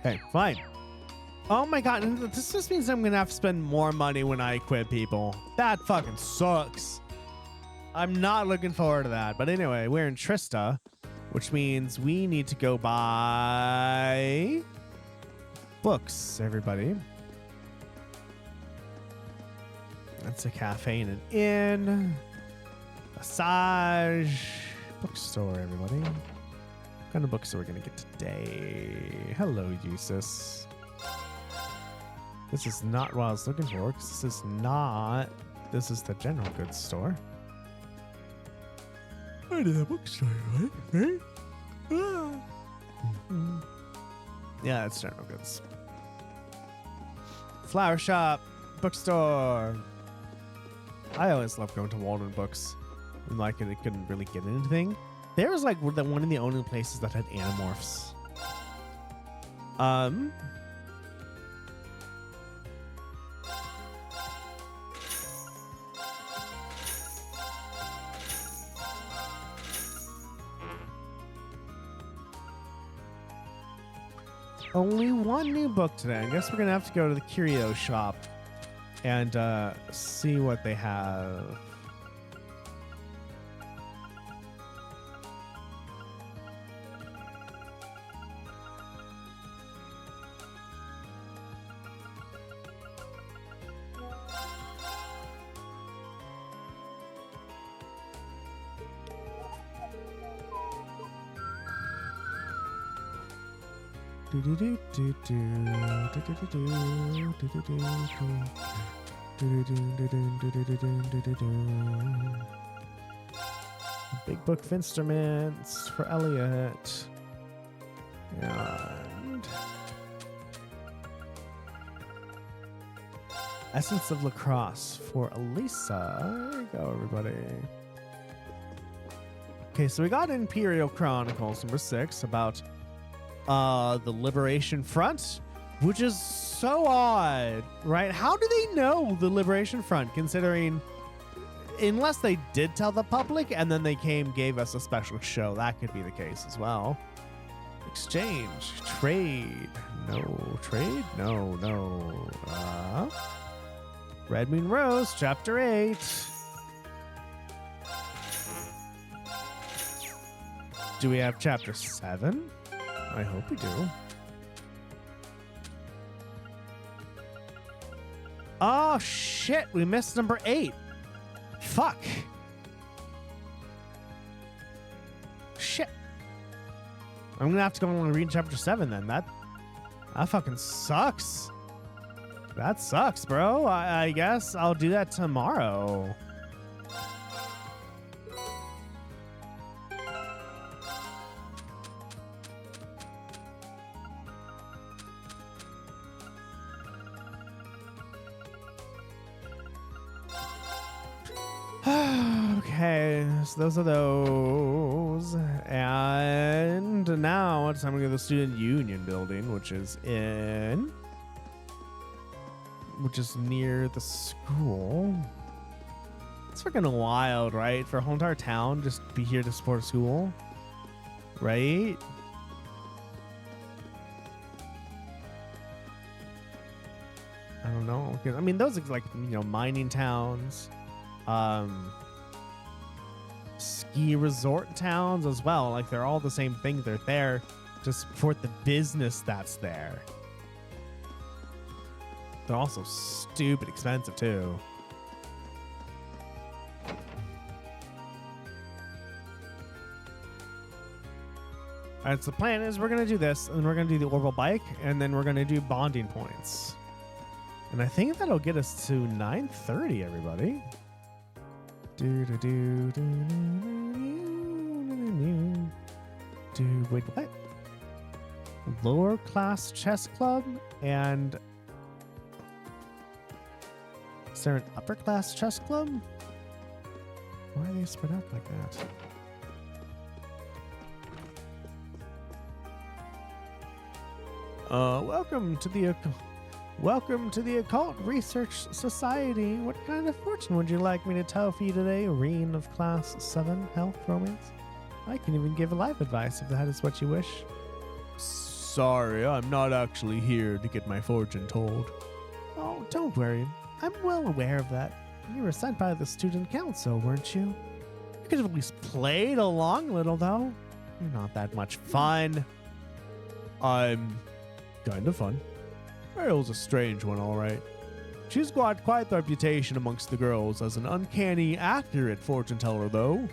Okay, fine. Oh my god, this just means I'm gonna have to spend more money when I equip people. That fucking sucks. I'm not looking forward to that. But anyway, we're in Trista, which means we need to go buy books, everybody. That's a cafe and an inn. Massage. Bookstore, everybody. What kind of books are we going to get today? Hello, Eustace. This is not what I was looking for, because this is the general goods store. I did a bookstore, right? Ah. Mm-hmm. Yeah, it's general goods. Flower shop, bookstore. I always love going to Walden Books. And like it couldn't really get anything. There was like one of the only places that had Animorphs. Only one new book today. I guess we're gonna have to go to the curio shop and see what they have. Big book of instruments for Elliot. And Essence of Lacrosse for Elisa. There you go, everybody. Okay, so we got Imperial Chronicles number 6 about the Liberation Front, which is so odd, right? How do they know the Liberation Front, considering unless they did tell the public and then they gave us a special show? That could be the case as well. Exchange, trade, no trade, no. Red Moon Rose, chapter 8. Do we have chapter 7? I hope we do. Oh, shit. We missed number 8. Fuck. Shit. I'm going to have to go and read chapter 7 then. That fucking sucks. That sucks, bro. I guess I'll do that tomorrow. Okay, so those are those. And now it's time to go to the Student Union building, which is near the school. It's freaking wild, right? For a whole entire town just be here to support a school, right? I don't know. I mean, those are like, mining towns. ski resort towns as well. Like, they're all the same thing. They're there to support the business that's there. They're also stupid expensive too. All right, so the plan is we're going to do this, and we're going to do the orbital bike, and then we're going to do bonding points. And I think that'll get us to 9:30, everybody. Wait, what? Lower class chess club, and is there an upper class chess club? Why are they spread out like that? Welcome to the Occult Research Society. What kind of fortune would you like me to tell for you today? Reign of Class 7, Health, Romance? I can even give life advice if that is what you wish. Sorry, I'm not actually here to get my fortune told. Oh, don't worry. I'm well aware of that. You were sent by the student council, weren't you? You could have at least played along a little, though. You're not that much fun. I'm kind of fun. Ariel's a strange one, all right. She's got quite the reputation amongst the girls as an uncanny, accurate fortune teller, though.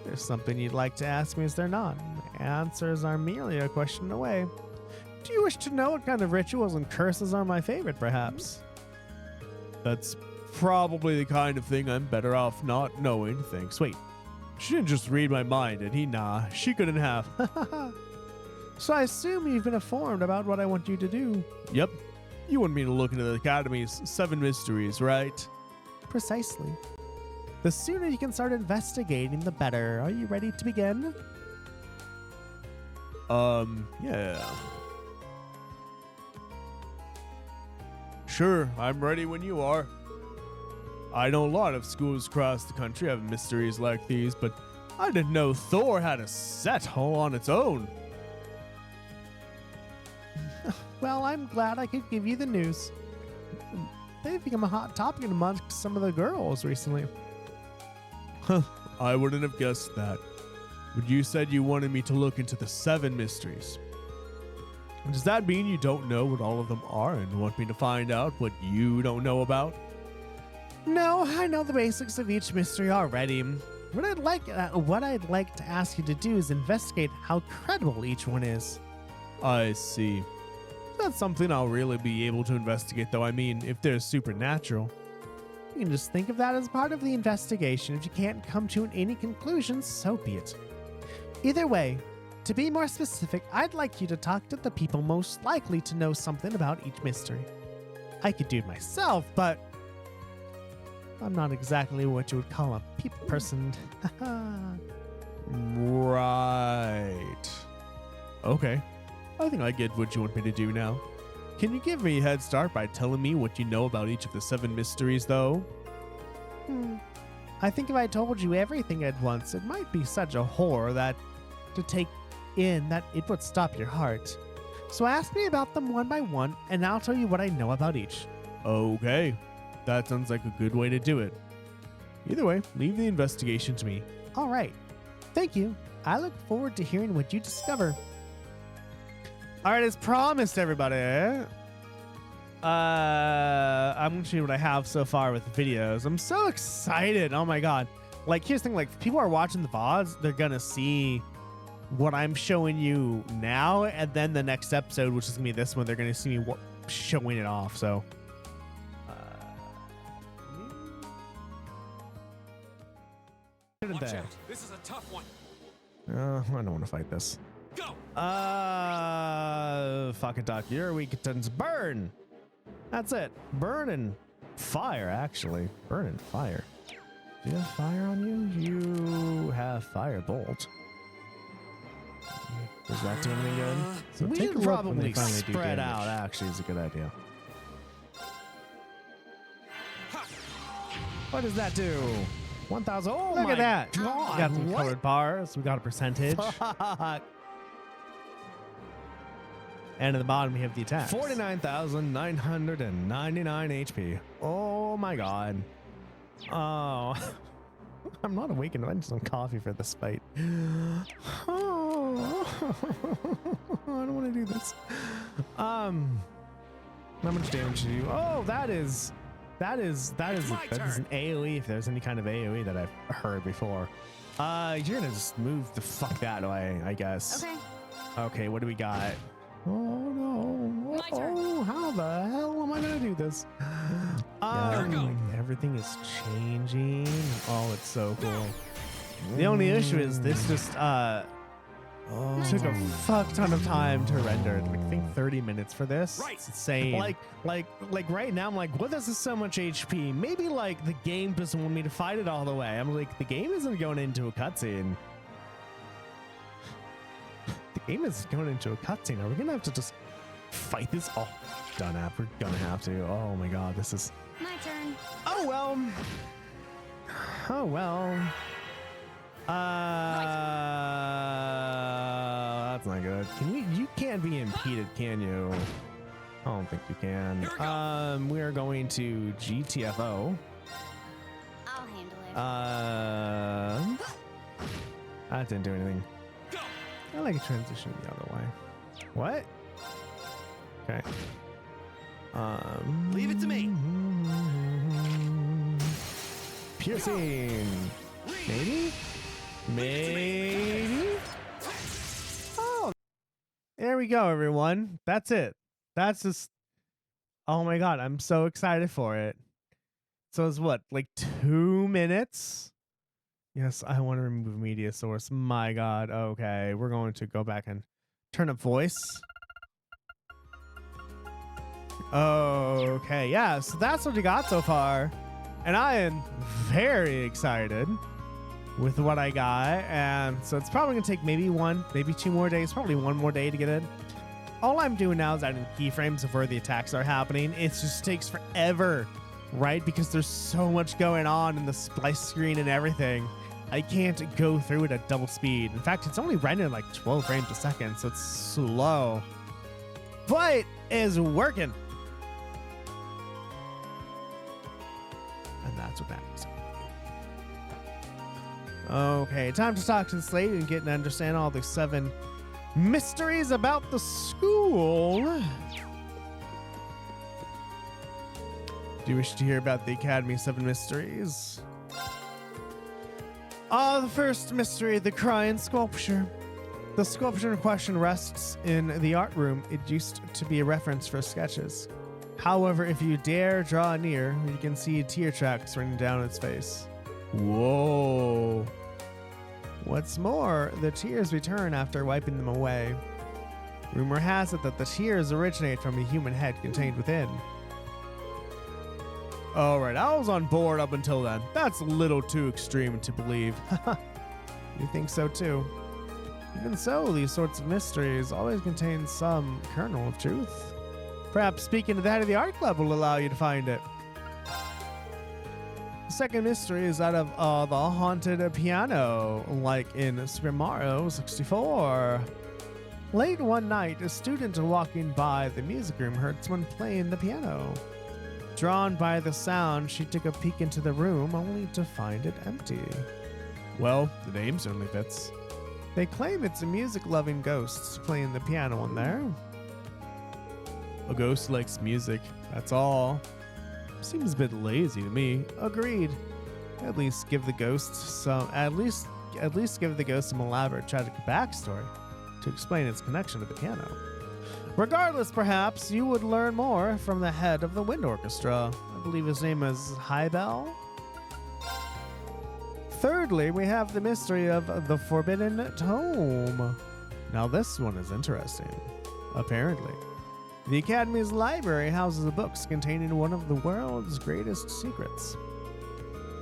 There's something you'd like to ask me, is there not? Answers are merely a question away. Do you wish to know what kind of rituals and curses are my favorite, perhaps? That's probably the kind of thing I'm better off not knowing, thanks. Wait, she didn't just read my mind, did he? Nah, she couldn't have. So I assume you've been informed about what I want you to do. Yep. You want me to look into the Academy's 7 mysteries, right? Precisely. The sooner you can start investigating, the better. Are you ready to begin? Yeah. Sure, I'm ready when you are. I know a lot of schools across the country have mysteries like these, but I didn't know Thor had a set all on its own. Well, I'm glad I could give you the news. They've become a hot topic amongst some of the girls recently. Huh, I wouldn't have guessed that. But you said you wanted me to look into the 7 mysteries. Does that mean you don't know what all of them are and want me to find out what you don't know about? No, I know the basics of each mystery already. What I'd like to ask you to do is investigate how credible each one is. I see. That's something I'll really be able to investigate, though. I mean, if they're supernatural. You can just think of that as part of the investigation. If you can't come to any conclusions, so be it. Either way, to be more specific, I'd like you to talk to the people most likely to know something about each mystery. I could do it myself, but I'm not exactly what you would call a people person. Right. Okay. I think I get what you want me to do now. Can you give me a head start by telling me what you know about each of the 7 mysteries, though? I think if I told you everything at once, it might be such a horror that to take in that it would stop your heart. So ask me about them one by one, and I'll tell you what I know about each. Okay. That sounds like a good way to do it. Either way, leave the investigation to me. All right. Thank you. I look forward to hearing what you discover. All right, as promised, everybody. I'm going to show you what I have so far with the videos. I'm so excited. Oh, my God. Like, here's the thing. Like, if people are watching the VODs, they're going to see what I'm showing you now. And then the next episode, which is going to be this one, they're going to see me showing it off. So, Watch out. This is a tough one. I don't want to fight this. Go. Fuck it, Doc. Your weekends burn. That's it. Burn and fire, actually. Burn and fire. Do you have fire on you? You have firebolt. Does that do anything good? So we should probably spread out, actually, is a good idea. What does that do? 1,000. Oh, look at that. God, we got some colored bars. We got a percentage. And at the bottom, we have the attack. 49,999 HP. Oh, my God. Oh. I'm not awakened. I need some coffee for this fight. Oh, I don't want to do this. How much damage do you? Oh, that is an AOE if there's any kind of AOE that I've heard before. You're gonna just move the fuck that way, I guess. Okay. Okay, what do we got? Oh no! My turn. Oh, how the hell am I gonna do this? Everything is changing. Oh, it's so cool. The only issue is this just took a fuck ton of time to render. Like, I think 30 minutes for this. Right. It's insane. Like right now I'm like, what is this so much HP? Maybe like the game doesn't want me to fight it all the way. I'm like, the game isn't going into a cutscene. The game is going into a cutscene. Are we gonna have to just fight this? Oh, we're gonna have to. Oh my god, this is. My turn. Oh well. Oh well. That's not good. You can't be impeded, can you? I don't think you can. We are going to GTFO. I'll handle it. That didn't do anything. I like a transition the other way. What? Okay. Leave it to me. Piercing. Maybe? Maybe? Oh. There we go, everyone. That's it. That's just. Oh my god, I'm so excited for it. So it's what, like 2 minutes? Yes, I want to remove media source. My god. Okay, we're going to go back and turn up voice. Okay, yeah, so that's what we got so far. And I am very excited with what I got. And so it's probably going to take maybe 2 more days, probably 1 more day to get it. All I'm doing now is adding keyframes of where the attacks are happening. It just takes forever, right? Because there's so much going on in the splice screen and everything. I can't go through it at double speed. In fact, it's only rendering like 12 frames a second, so it's slow. But it's working. And that's what matters. Okay, time to talk to the slate and get and understand all the 7 mysteries about the school. Do you wish to hear about the Academy's 7 mysteries? The first mystery, the crying sculpture. The sculpture in question rests in the art room. It used to be a reference for sketches. However, if you dare draw near, you can see tear tracks running down its face. Whoa. What's more, the tears return after wiping them away. Rumor has it that the tears originate from a human head contained within. Alright, I was on board up until then. That's a little too extreme to believe. You think so too? Even so, these sorts of mysteries always contain some kernel of truth. Perhaps speaking to the head of the art club will allow you to find it. The second mystery is that of the haunted piano, like in Super Mario 64. Late one night, a student walking by the music room heard someone playing the piano. Drawn by the sound, she took a peek into the room only to find it empty. Well, the name certainly fits. They claim it's a music-loving ghost playing the piano in there. A ghost likes music, that's all. Seems a bit lazy to me. Agreed. At least give the ghost some give the ghost some elaborate tragic backstory to explain its connection to the piano. Regardless, perhaps you would learn more from the head of the wind orchestra. I believe his name is Highbell. Thirdly, we have the mystery of the Forbidden Tome. Now this one is interesting. Apparently, the Academy's library houses the books containing one of the world's greatest secrets.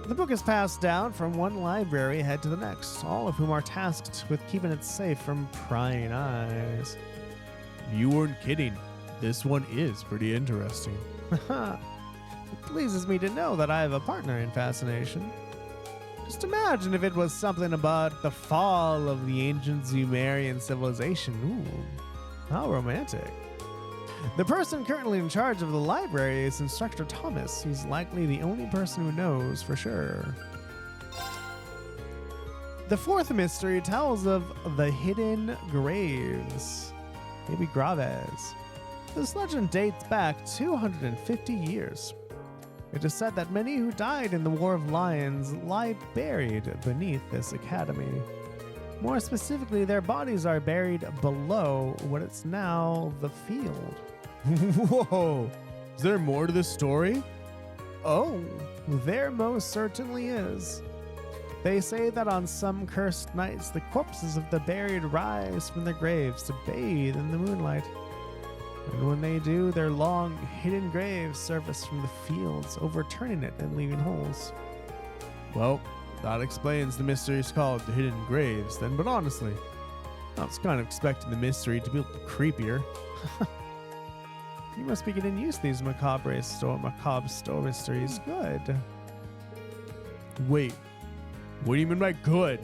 The book is passed down from one library head to the next, all of whom are tasked with keeping it safe from prying eyes. You weren't kidding. This one is pretty interesting. It pleases me to know that I have a partner in fascination. Just imagine if it was something about the fall of the ancient Sumerian civilization. Ooh, how romantic. The person currently in charge of the library is Instructor Thomas. He's likely the only person who knows for sure. The fourth mystery tells of the hidden graves, maybe graves. This legend dates back 250 years. It is said that many who died in the War of Lions lie buried beneath this academy. More specifically, their bodies are buried below what is now the field. Whoa! Is there more to this story? Oh, there most certainly is. They say that on some cursed nights, the corpses of the buried rise from their graves to bathe in the moonlight. And when they do, their long, hidden graves surface from the fields, overturning it and leaving holes. Well, that explains the mysteries called the hidden graves then, but honestly, I was kind of expecting the mystery to be a little creepier. You must be getting used to these macabre store mysteries. Good. Wait, what do you mean by good?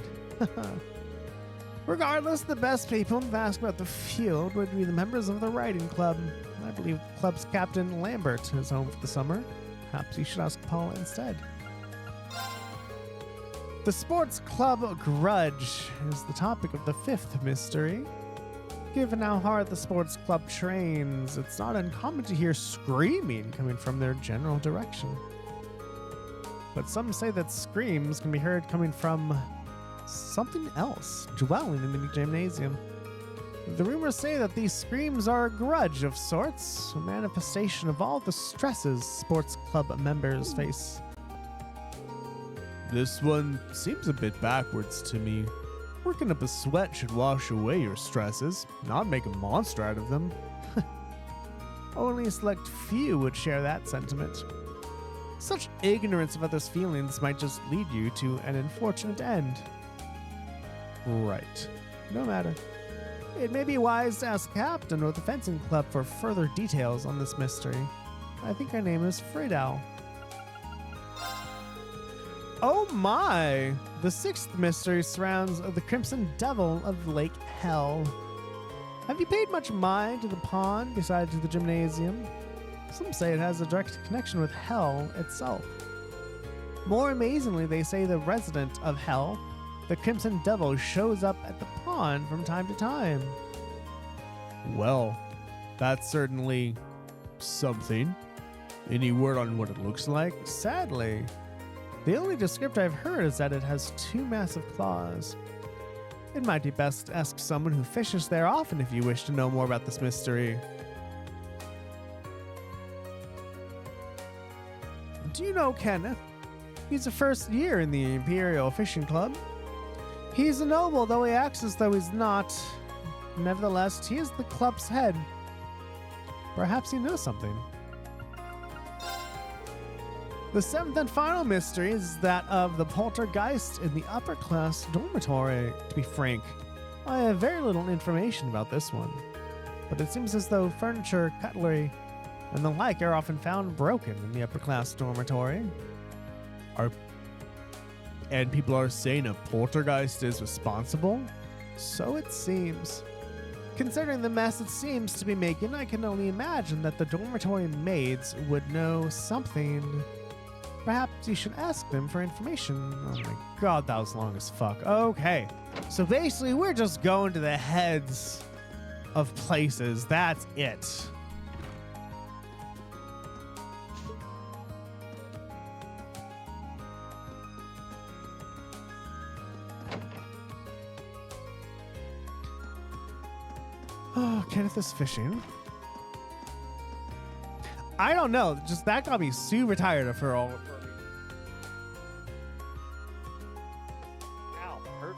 Regardless, the best people to ask about the field would be the members of the riding club. I believe the club's captain, Lambert, is home for the summer. Perhaps you should ask Paula instead. The sports club grudge is the topic of the fifth mystery. Given how hard the sports club trains, it's not uncommon to hear screaming coming from their general direction. But some say that screams can be heard coming from something else dwelling in the gymnasium. The rumors say that these screams are a grudge of sorts, a manifestation of all the stresses sports club members face. This one seems a bit backwards to me. Working up a sweat should wash away your stresses, not make a monster out of them. Only a select few would share that sentiment. Such ignorance of others' feelings might just lead you to an unfortunate end. Right. No matter. It may be wise to ask Captain of the fencing club for further details on this mystery. I think her name is Friedel. Oh my! The sixth mystery surrounds the Crimson Devil of Lake Hell. Have you paid much mind to the pond beside the gymnasium? Some say it has a direct connection with Hell itself. More amazingly, they say the resident of Hell, the Crimson Devil, shows up at the pond from time to time. Well, that's certainly something. Any word on what it looks like? Sadly, the only descriptor I've heard is that it has two massive claws. It might be best to ask someone who fishes there often if you wish to know more about this mystery. Do you know Kenneth? He's a first year in the Imperial Fishing Club. He's a noble, though he acts as though he's not. Nevertheless, he is the club's head. Perhaps he knows something. The seventh and final mystery is that of the poltergeist in the upper class dormitory. To be frank, I have very little information about this one, but it seems as though furniture, cutlery, and the like are often found broken in the upper class dormitory. And people are saying a poltergeist is responsible? So it seems. Considering the mess it seems to be making, I can only imagine that the dormitory maids would know something. Perhaps you should ask them for information. Oh my god, that was long as fuck. Okay, so basically we're just going to the heads of places. That's it. Oh, Kenneth is fishing. I don't know. Just that got me super tired of her all. Ow, hurt.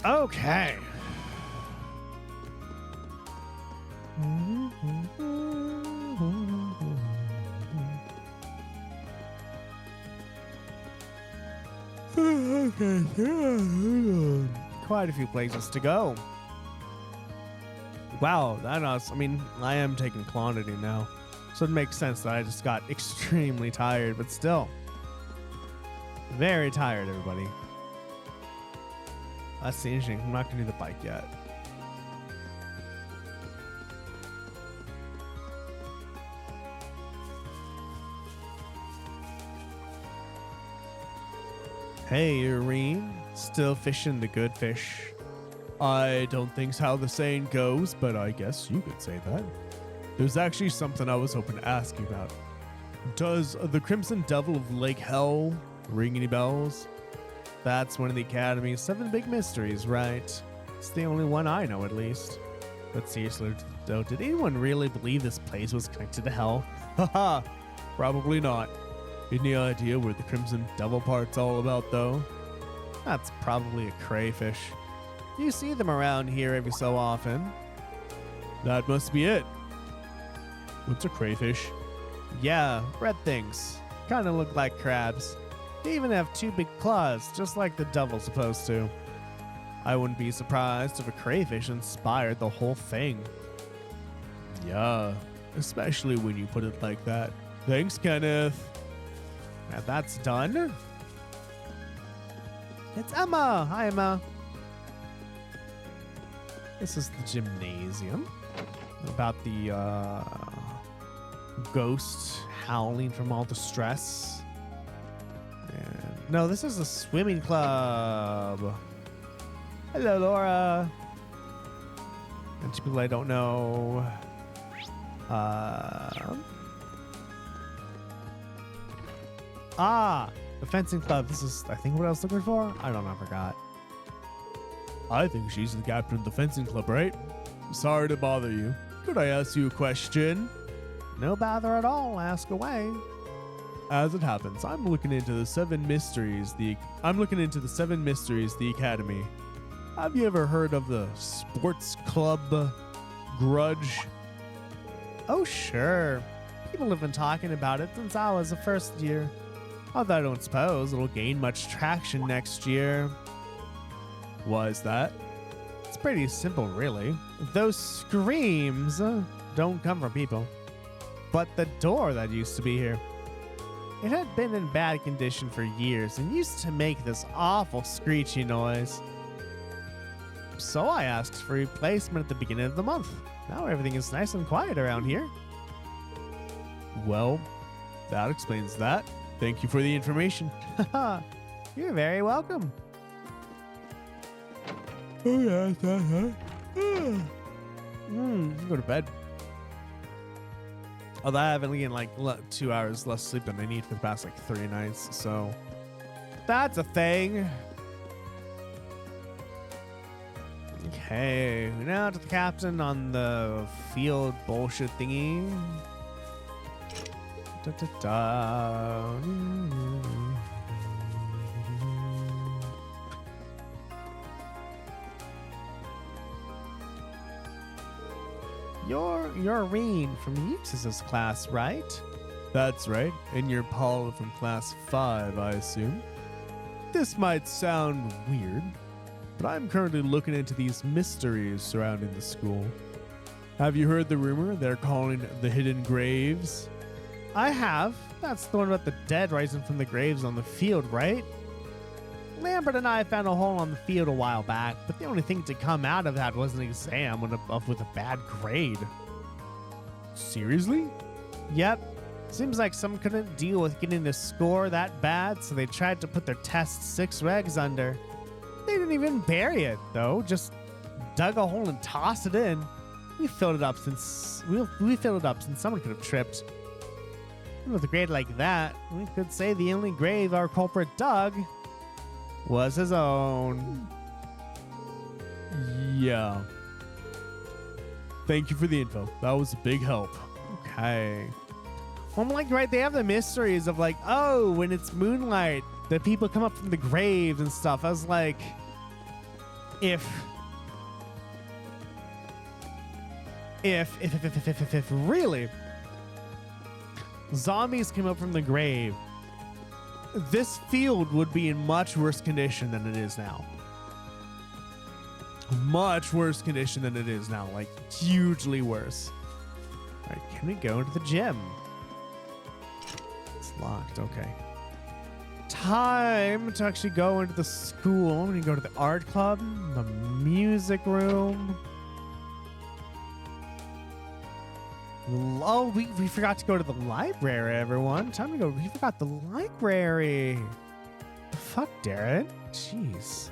Okay. Okay. Quite a few places to go. Wow, I mean, I am taking Clonidine now, so it makes sense that I just got extremely tired, but still. Very tired, everybody. That's the interesting. I'm not going to do the bike yet. Hey, Irene. Still fishing the good fish. I don't think's how the saying goes, but I guess you could say that. There's actually something I was hoping to ask you about. Does the Crimson Devil of Lake Hell ring any bells? That's one of the Academy's 7 big mysteries, right? It's the only one I know, at least. But seriously, though, did anyone really believe this place was connected to hell? Haha, probably not. Any idea where the Crimson Devil part's all about, though? That's probably a crayfish. You see them around here every so often. That must be it. What's a crayfish? Yeah, red things. Kinda look like crabs. They even have 2 big claws, just like the devil's supposed to. I wouldn't be surprised if a crayfish inspired the whole thing. Yeah, especially when you put it like that. Thanks, Kenneth. Now that's done. It's Emma. Hi, Emma. This is the gymnasium. About the ghost howling from all the stress. And no, this is a swimming club. Hello, Laura. And to people I don't know. The fencing club. This is, I think, what I was looking for. I don't know. I forgot. I think she's the captain of the fencing club, right? Sorry to bother you. Could I ask you a question? No bother at all. Ask away. As it happens, I'm looking into the 7 mysteries. The Academy. Have you ever heard of the sports club grudge? Oh, sure. People have been talking about it since I was the first year. Although I don't suppose it'll gain much traction next year. Why is that? It's pretty simple, really. Those screams don't come from people, but the door that used to be here. It had been in bad condition for years and used to make this awful screechy noise. So I asked for a replacement at the beginning of the month. Now everything is nice and quiet around here. Well, that explains that. Thank you for the information. You're very welcome. Oh, yeah, go to bed. Although I haven't gotten like 2 hours less sleep than I need for the past like 3 nights, so that's a thing. Okay, now to the captain on the field bullshit thingy. Da, da, da. You're Reen from Eustace's class, right? That's right, and you're Paula from class 5, I assume. This might sound weird, but I'm currently looking into these mysteries surrounding the school. Have you heard the rumor they're calling the hidden graves? I have. That's the one about the dead rising from the graves on the field, right? Lambert and I found a hole on the field a while back, but the only thing to come out of that was an exam with a bad grade. Seriously? Yep. Seems like someone couldn't deal with getting a score that bad, so they tried to put their test 6 regs under. They didn't even bury it, though. Just dug a hole and tossed it in. We filled it up since someone could have tripped. With a grade like that, we could say the only grave our culprit dug was his own. Yeah. Thank you for the info. That was a big help. Okay. Well, I'm like, right, they have the mysteries of like, oh, when it's moonlight, the people come up from the graves and stuff. I was like, if really zombies came up from the grave, this field would be in much worse condition than it is now. Much worse condition than it is now. Like, hugely worse. All right, can we go into the gym? It's locked. Okay. Time to actually go into the school. I'm going to go to the art club, the music room. Oh, we forgot to go to the library, everyone. Time to go. We forgot the library. fuck, Darren? Jeez.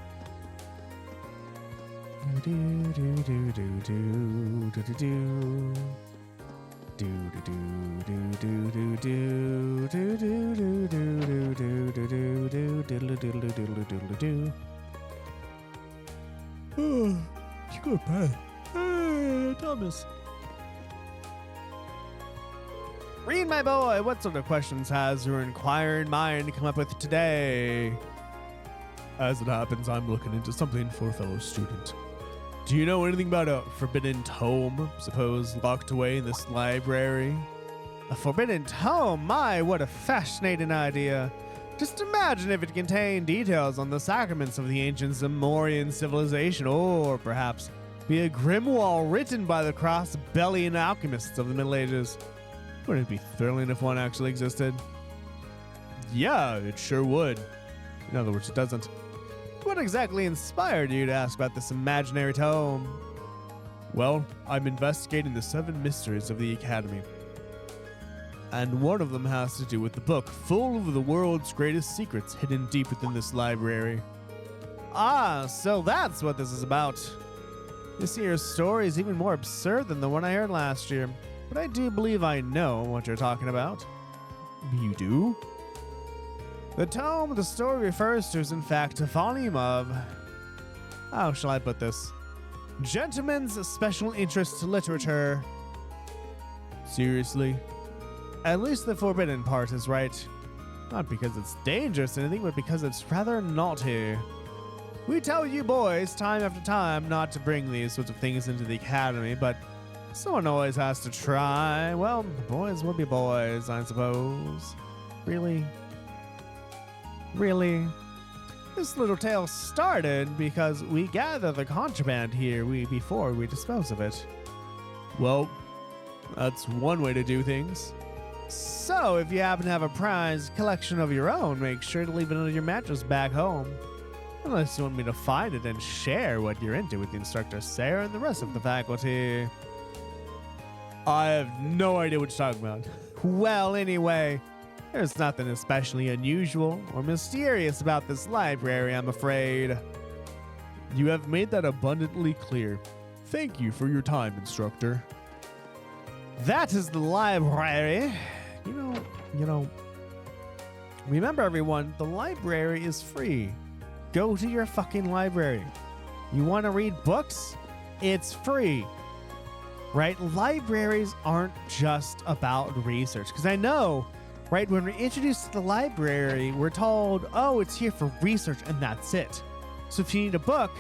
Thomas. Read, my boy, what sort of questions has your inquiring mind come up with today? As it happens, I'm looking into something for a fellow student. Do you know anything about a forbidden tome, suppose locked away in this library? A forbidden tome? My, what a fascinating idea. Just imagine if it contained details on the sacraments of the ancient Zamorian civilization, or perhaps be a grimoire written by the cross-bellying alchemists of the Middle Ages. Wouldn't it be thrilling if one actually existed? Yeah, it sure would. In other words, it doesn't. What exactly inspired you to ask about this imaginary tome? Well, I'm investigating the 7 mysteries of the Academy. And one of them has to do with the book full of the world's greatest secrets hidden deep within this library. Ah, so that's what this is about. This year's story is even more absurd than the one I heard last year, but I do believe I know what you're talking about. You do? The tome the story refers to is in fact a volume of, how shall I put this? Gentlemen's special interest literature. Seriously? At least the forbidden part is right. Not because it's dangerous or anything, but because it's rather naughty. We tell you boys time after time not to bring these sorts of things into the academy, but someone always has to try. Well, boys will be boys, I suppose. Really? Really? This little tale started because we gather the contraband here before we dispose of it. Well, that's one way to do things. So, if you happen to have a prized collection of your own, make sure to leave it under your mattress back home. Unless you want me to find it and share what you're into with the instructor Sarah and the rest of the faculty. I have no idea what you're talking about. Well, anyway, there's nothing especially unusual or mysterious about this library, I'm afraid. You have made that abundantly clear. Thank you for your time, instructor. That is the library. You know, remember everyone, the library is free. Go to your fucking library. You want to read books? It's free. Right? Libraries aren't just about research. Because I know, right, when we're introduced to the library, we're told, oh, it's here for research and that's it. So if you need a book,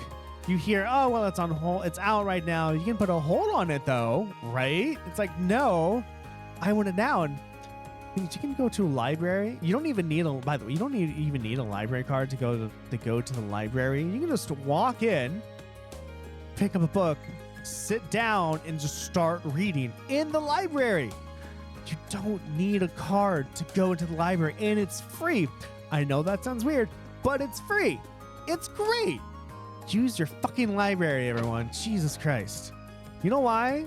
you hear, oh, well, it's on hold. It's out right now. You can put a hold on it, though, right? It's like, no, I want it now. And you can go to a library. You don't even need by the way, you don't even need a library card to go to the library. You can just walk in, pick up a book, sit down, and just start reading in the library. You don't need a card to go into the library, and it's free. I know that sounds weird, but it's free. It's great. Use your fucking library, everyone. Jesus Christ. You know why?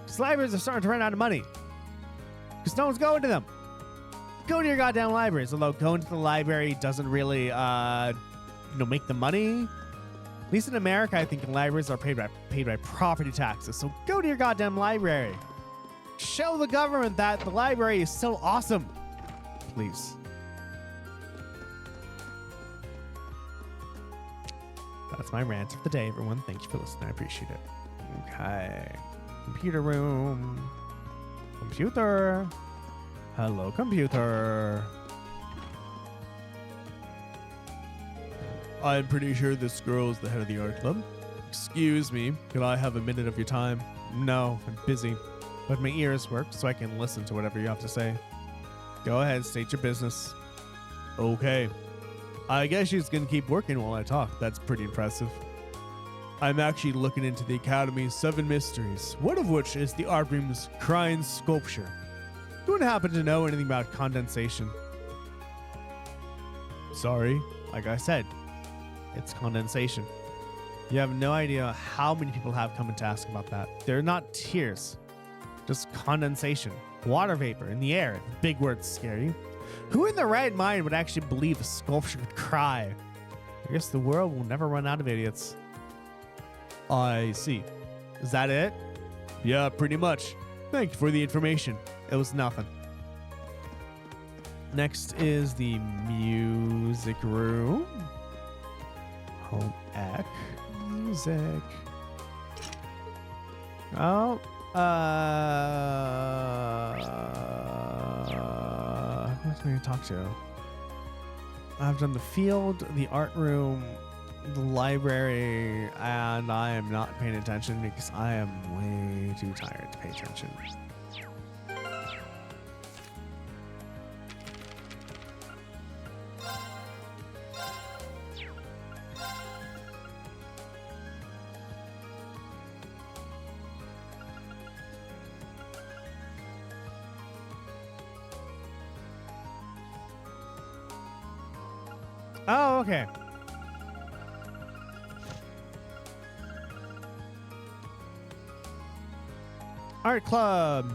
Because libraries are starting to run out of money. Because no one's going to them. Go to your goddamn libraries. Although going to the library doesn't really, make the money. At least in America, I think libraries are paid by property taxes. So go to your goddamn library. Show the government that the library is so awesome. Please. That's my rant of the day, everyone. Thank you for listening. I appreciate it. Okay. Computer room. Computer. Hello, computer. I'm pretty sure this girl is the head of the art club. Excuse me, could I have a minute of your time? No, I'm busy. But my ears work, so I can listen to whatever you have to say. Go ahead, state your business. Okay. I guess she's gonna keep working while I talk. That's pretty impressive. I'm actually looking into the Academy's 7 mysteries, one of which is the art room's crying sculpture. Do you happen to know anything about condensation? Sorry, like I said, it's condensation. You have no idea how many people have come in to ask about that. They're not tears. Just condensation, water vapor in the air. Big words scare you. Who in their right mind would actually believe a sculpture could cry? I guess the world will never run out of idiots. I see. Is that it? Yeah, pretty much. Thank you for the information. It was nothing. Next is the music room. Home ec. Music. Oh. What do I talk to? I've done the field, the art room, the library, and I am not paying attention because I am way too tired to pay attention. Oh, okay. Art club.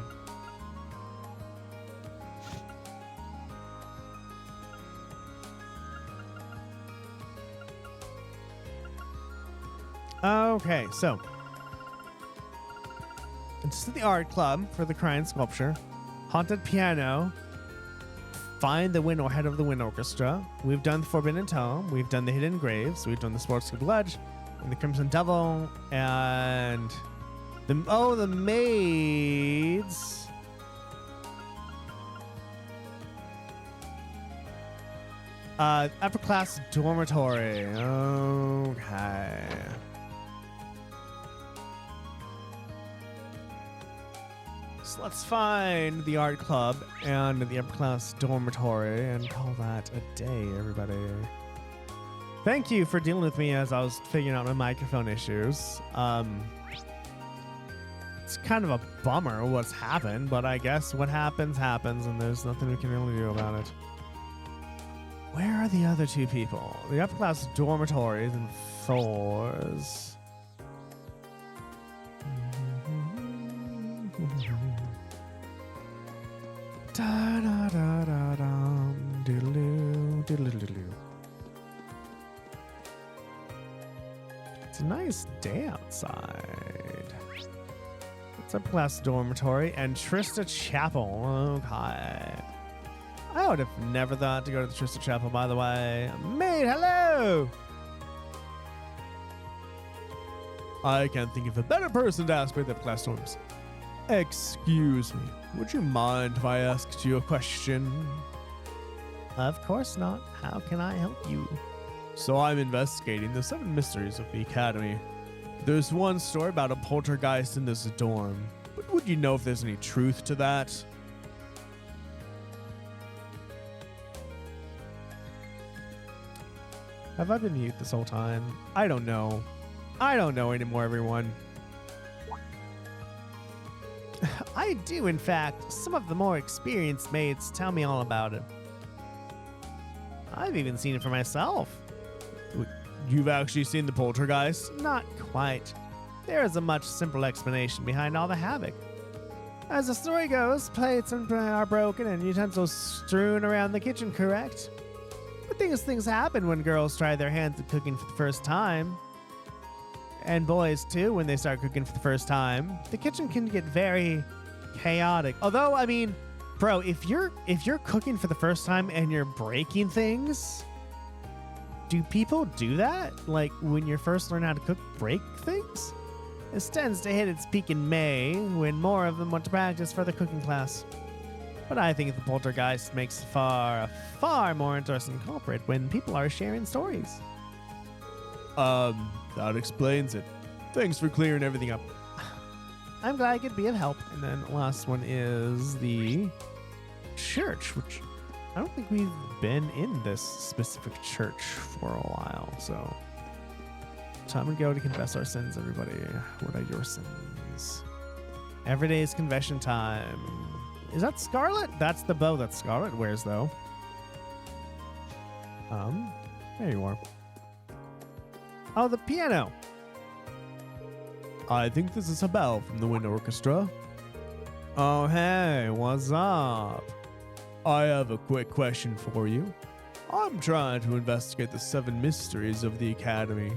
Okay, so this is the art club for the crying sculpture. Haunted piano. Find the wind or head of the wind orchestra. We've done the Forbidden Tome. We've done the Hidden Graves. We've done the Sports Cube Ledge and the Crimson Devil and the maids. Upper class dormitory. Okay. So let's find the art club and the upper class dormitory and call that a day, everybody. Thank you for dealing with me as I was figuring out my microphone issues. It's kind of a bummer what's happened, but I guess what happens, happens, and there's nothing we can really do about it. Where are the other two people? The upper class dormitories and Thor's. Da da da da dum, doodaloo, doodaloo. It's a nice day outside. It's a plus dormitory and Trista Chapel. Okay. I would have never thought to go to the Trista Chapel, by the way. Maid, hello! I can't think of a better person to ask about the class dorms. Excuse me, would you mind if I asked you a question? Of course not. How can I help you? So I'm investigating the 7 mysteries of the Academy. There's one story about a poltergeist in this dorm, but would you know if there's any truth to that? Have I been mute this whole time? I don't know. I don't know anymore, everyone. I do, in fact. Some of the more experienced maids tell me all about it. I've even seen it for myself. You've actually seen the poltergeist? Not quite. There is a much simpler explanation behind all the havoc. As the story goes, plates are broken and utensils strewn around the kitchen, correct? But things happen when girls try their hands at cooking for the first time. And boys, too, when they start cooking for the first time. The kitchen can get very chaotic. Although, I mean, bro, if you're cooking for the first time and you're breaking things, do people do that? Like, when you first learn how to cook, break things? This tends to hit its peak in May, when more of them want to practice for the cooking class. But I think the poltergeist makes a far more interesting culprit when people are sharing stories. That explains it. Thanks for clearing everything up. I'm glad I could be of help. And then the last one is the church, which I don't think we've been in this specific church for a while. So time to go to confess our sins, everybody. What are your sins? Every day is confession time. Is that Scarlet? That's the bow that Scarlet wears, though. There you are. Oh, the piano. I think this is a bell from the wind orchestra. Oh, hey, what's up? I have a quick question for you. I'm trying to investigate the 7 mysteries of the Academy.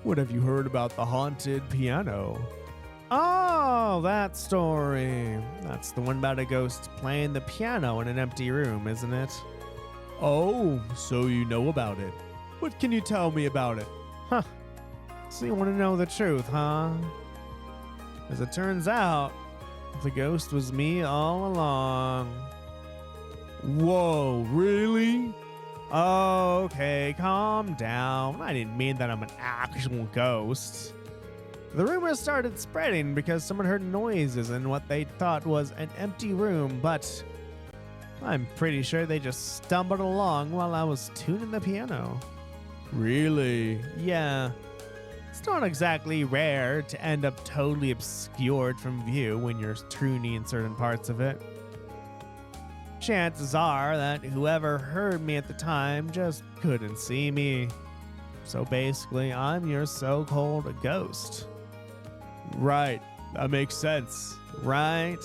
What have you heard about the haunted piano? Oh, that story. That's the one about a ghost playing the piano in an empty room, isn't it? Oh, so you know about it. What can you tell me about it? Huh. So you want to know the truth, huh? As it turns out, the ghost was me all along. Whoa, really? Okay, calm down. I didn't mean that I'm an actual ghost. The rumors started spreading because someone heard noises in what they thought was an empty room, but I'm pretty sure they just stumbled along while I was tuning the piano. Really? Yeah. It's not exactly rare to end up totally obscured from view when you're tuning certain parts of it. Chances are that whoever heard me at the time just couldn't see me. So basically, I'm your so-called ghost. Right, that makes sense, right?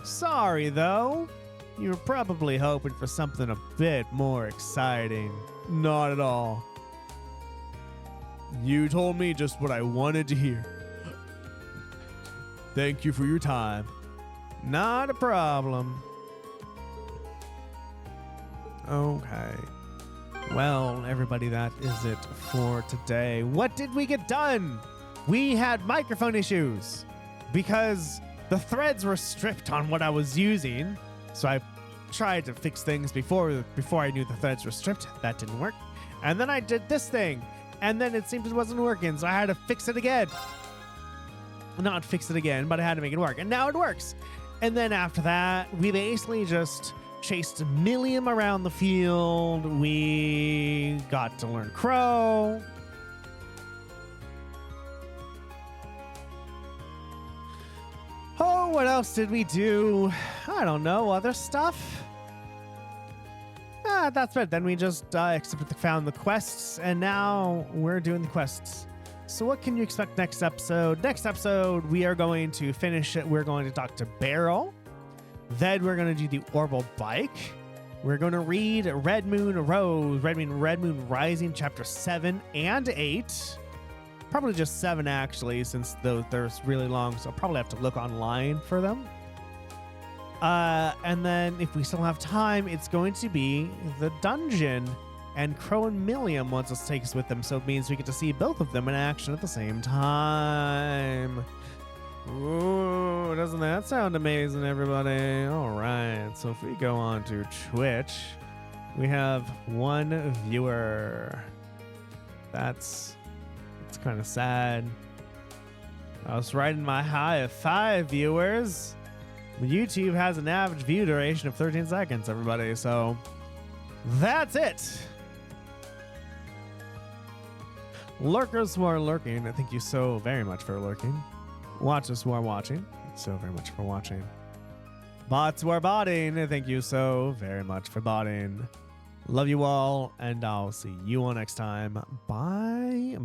Sorry, though. You were probably hoping for something a bit more exciting. Not at all. You told me just what I wanted to hear. Thank you for your time. Not a problem. Okay. Well, everybody, that is it for today. What did we get done? We had microphone issues because the threads were stripped on what I was using. So I tried to fix things before I knew the threads were stripped. That didn't work. And then I did this thing, and then it seemed it wasn't working, so I had to fix it again. Not fix it again, but I had to make it work, and now it works. And then after that, we basically just chased Millium around the field. We got to learn Crow. Oh, what else did we do? I don't know. Other stuff? That's it. Then we just found the quests, and now we're doing the quests. So what can you expect next episode? Next episode, we are going to finish it. We're going to talk to Beryl. Then we're going to do the Orbital Bike. We're going to read Red Moon Rising, chapter 7 and 8. Probably just 7, actually, since they're really long, so I'll probably have to look online for them. And then if we still have time, it's going to be the dungeon. And Crow and Millium wants us to take us with them, so it means we get to see both of them in action at the same time. Ooh, doesn't that sound amazing, everybody? All right, so if we go on to Twitch, we have 1 viewer. It's kind of sad. I was riding my high of 5 viewers. YouTube has an average view duration of 13 seconds, everybody, so that's it. Lurkers who are lurking, thank you so very much for lurking. Watchers who are watching, thank you so very much for watching. Bots who are botting, thank you so very much for botting. Love you all, and I'll see you all next time. Bye.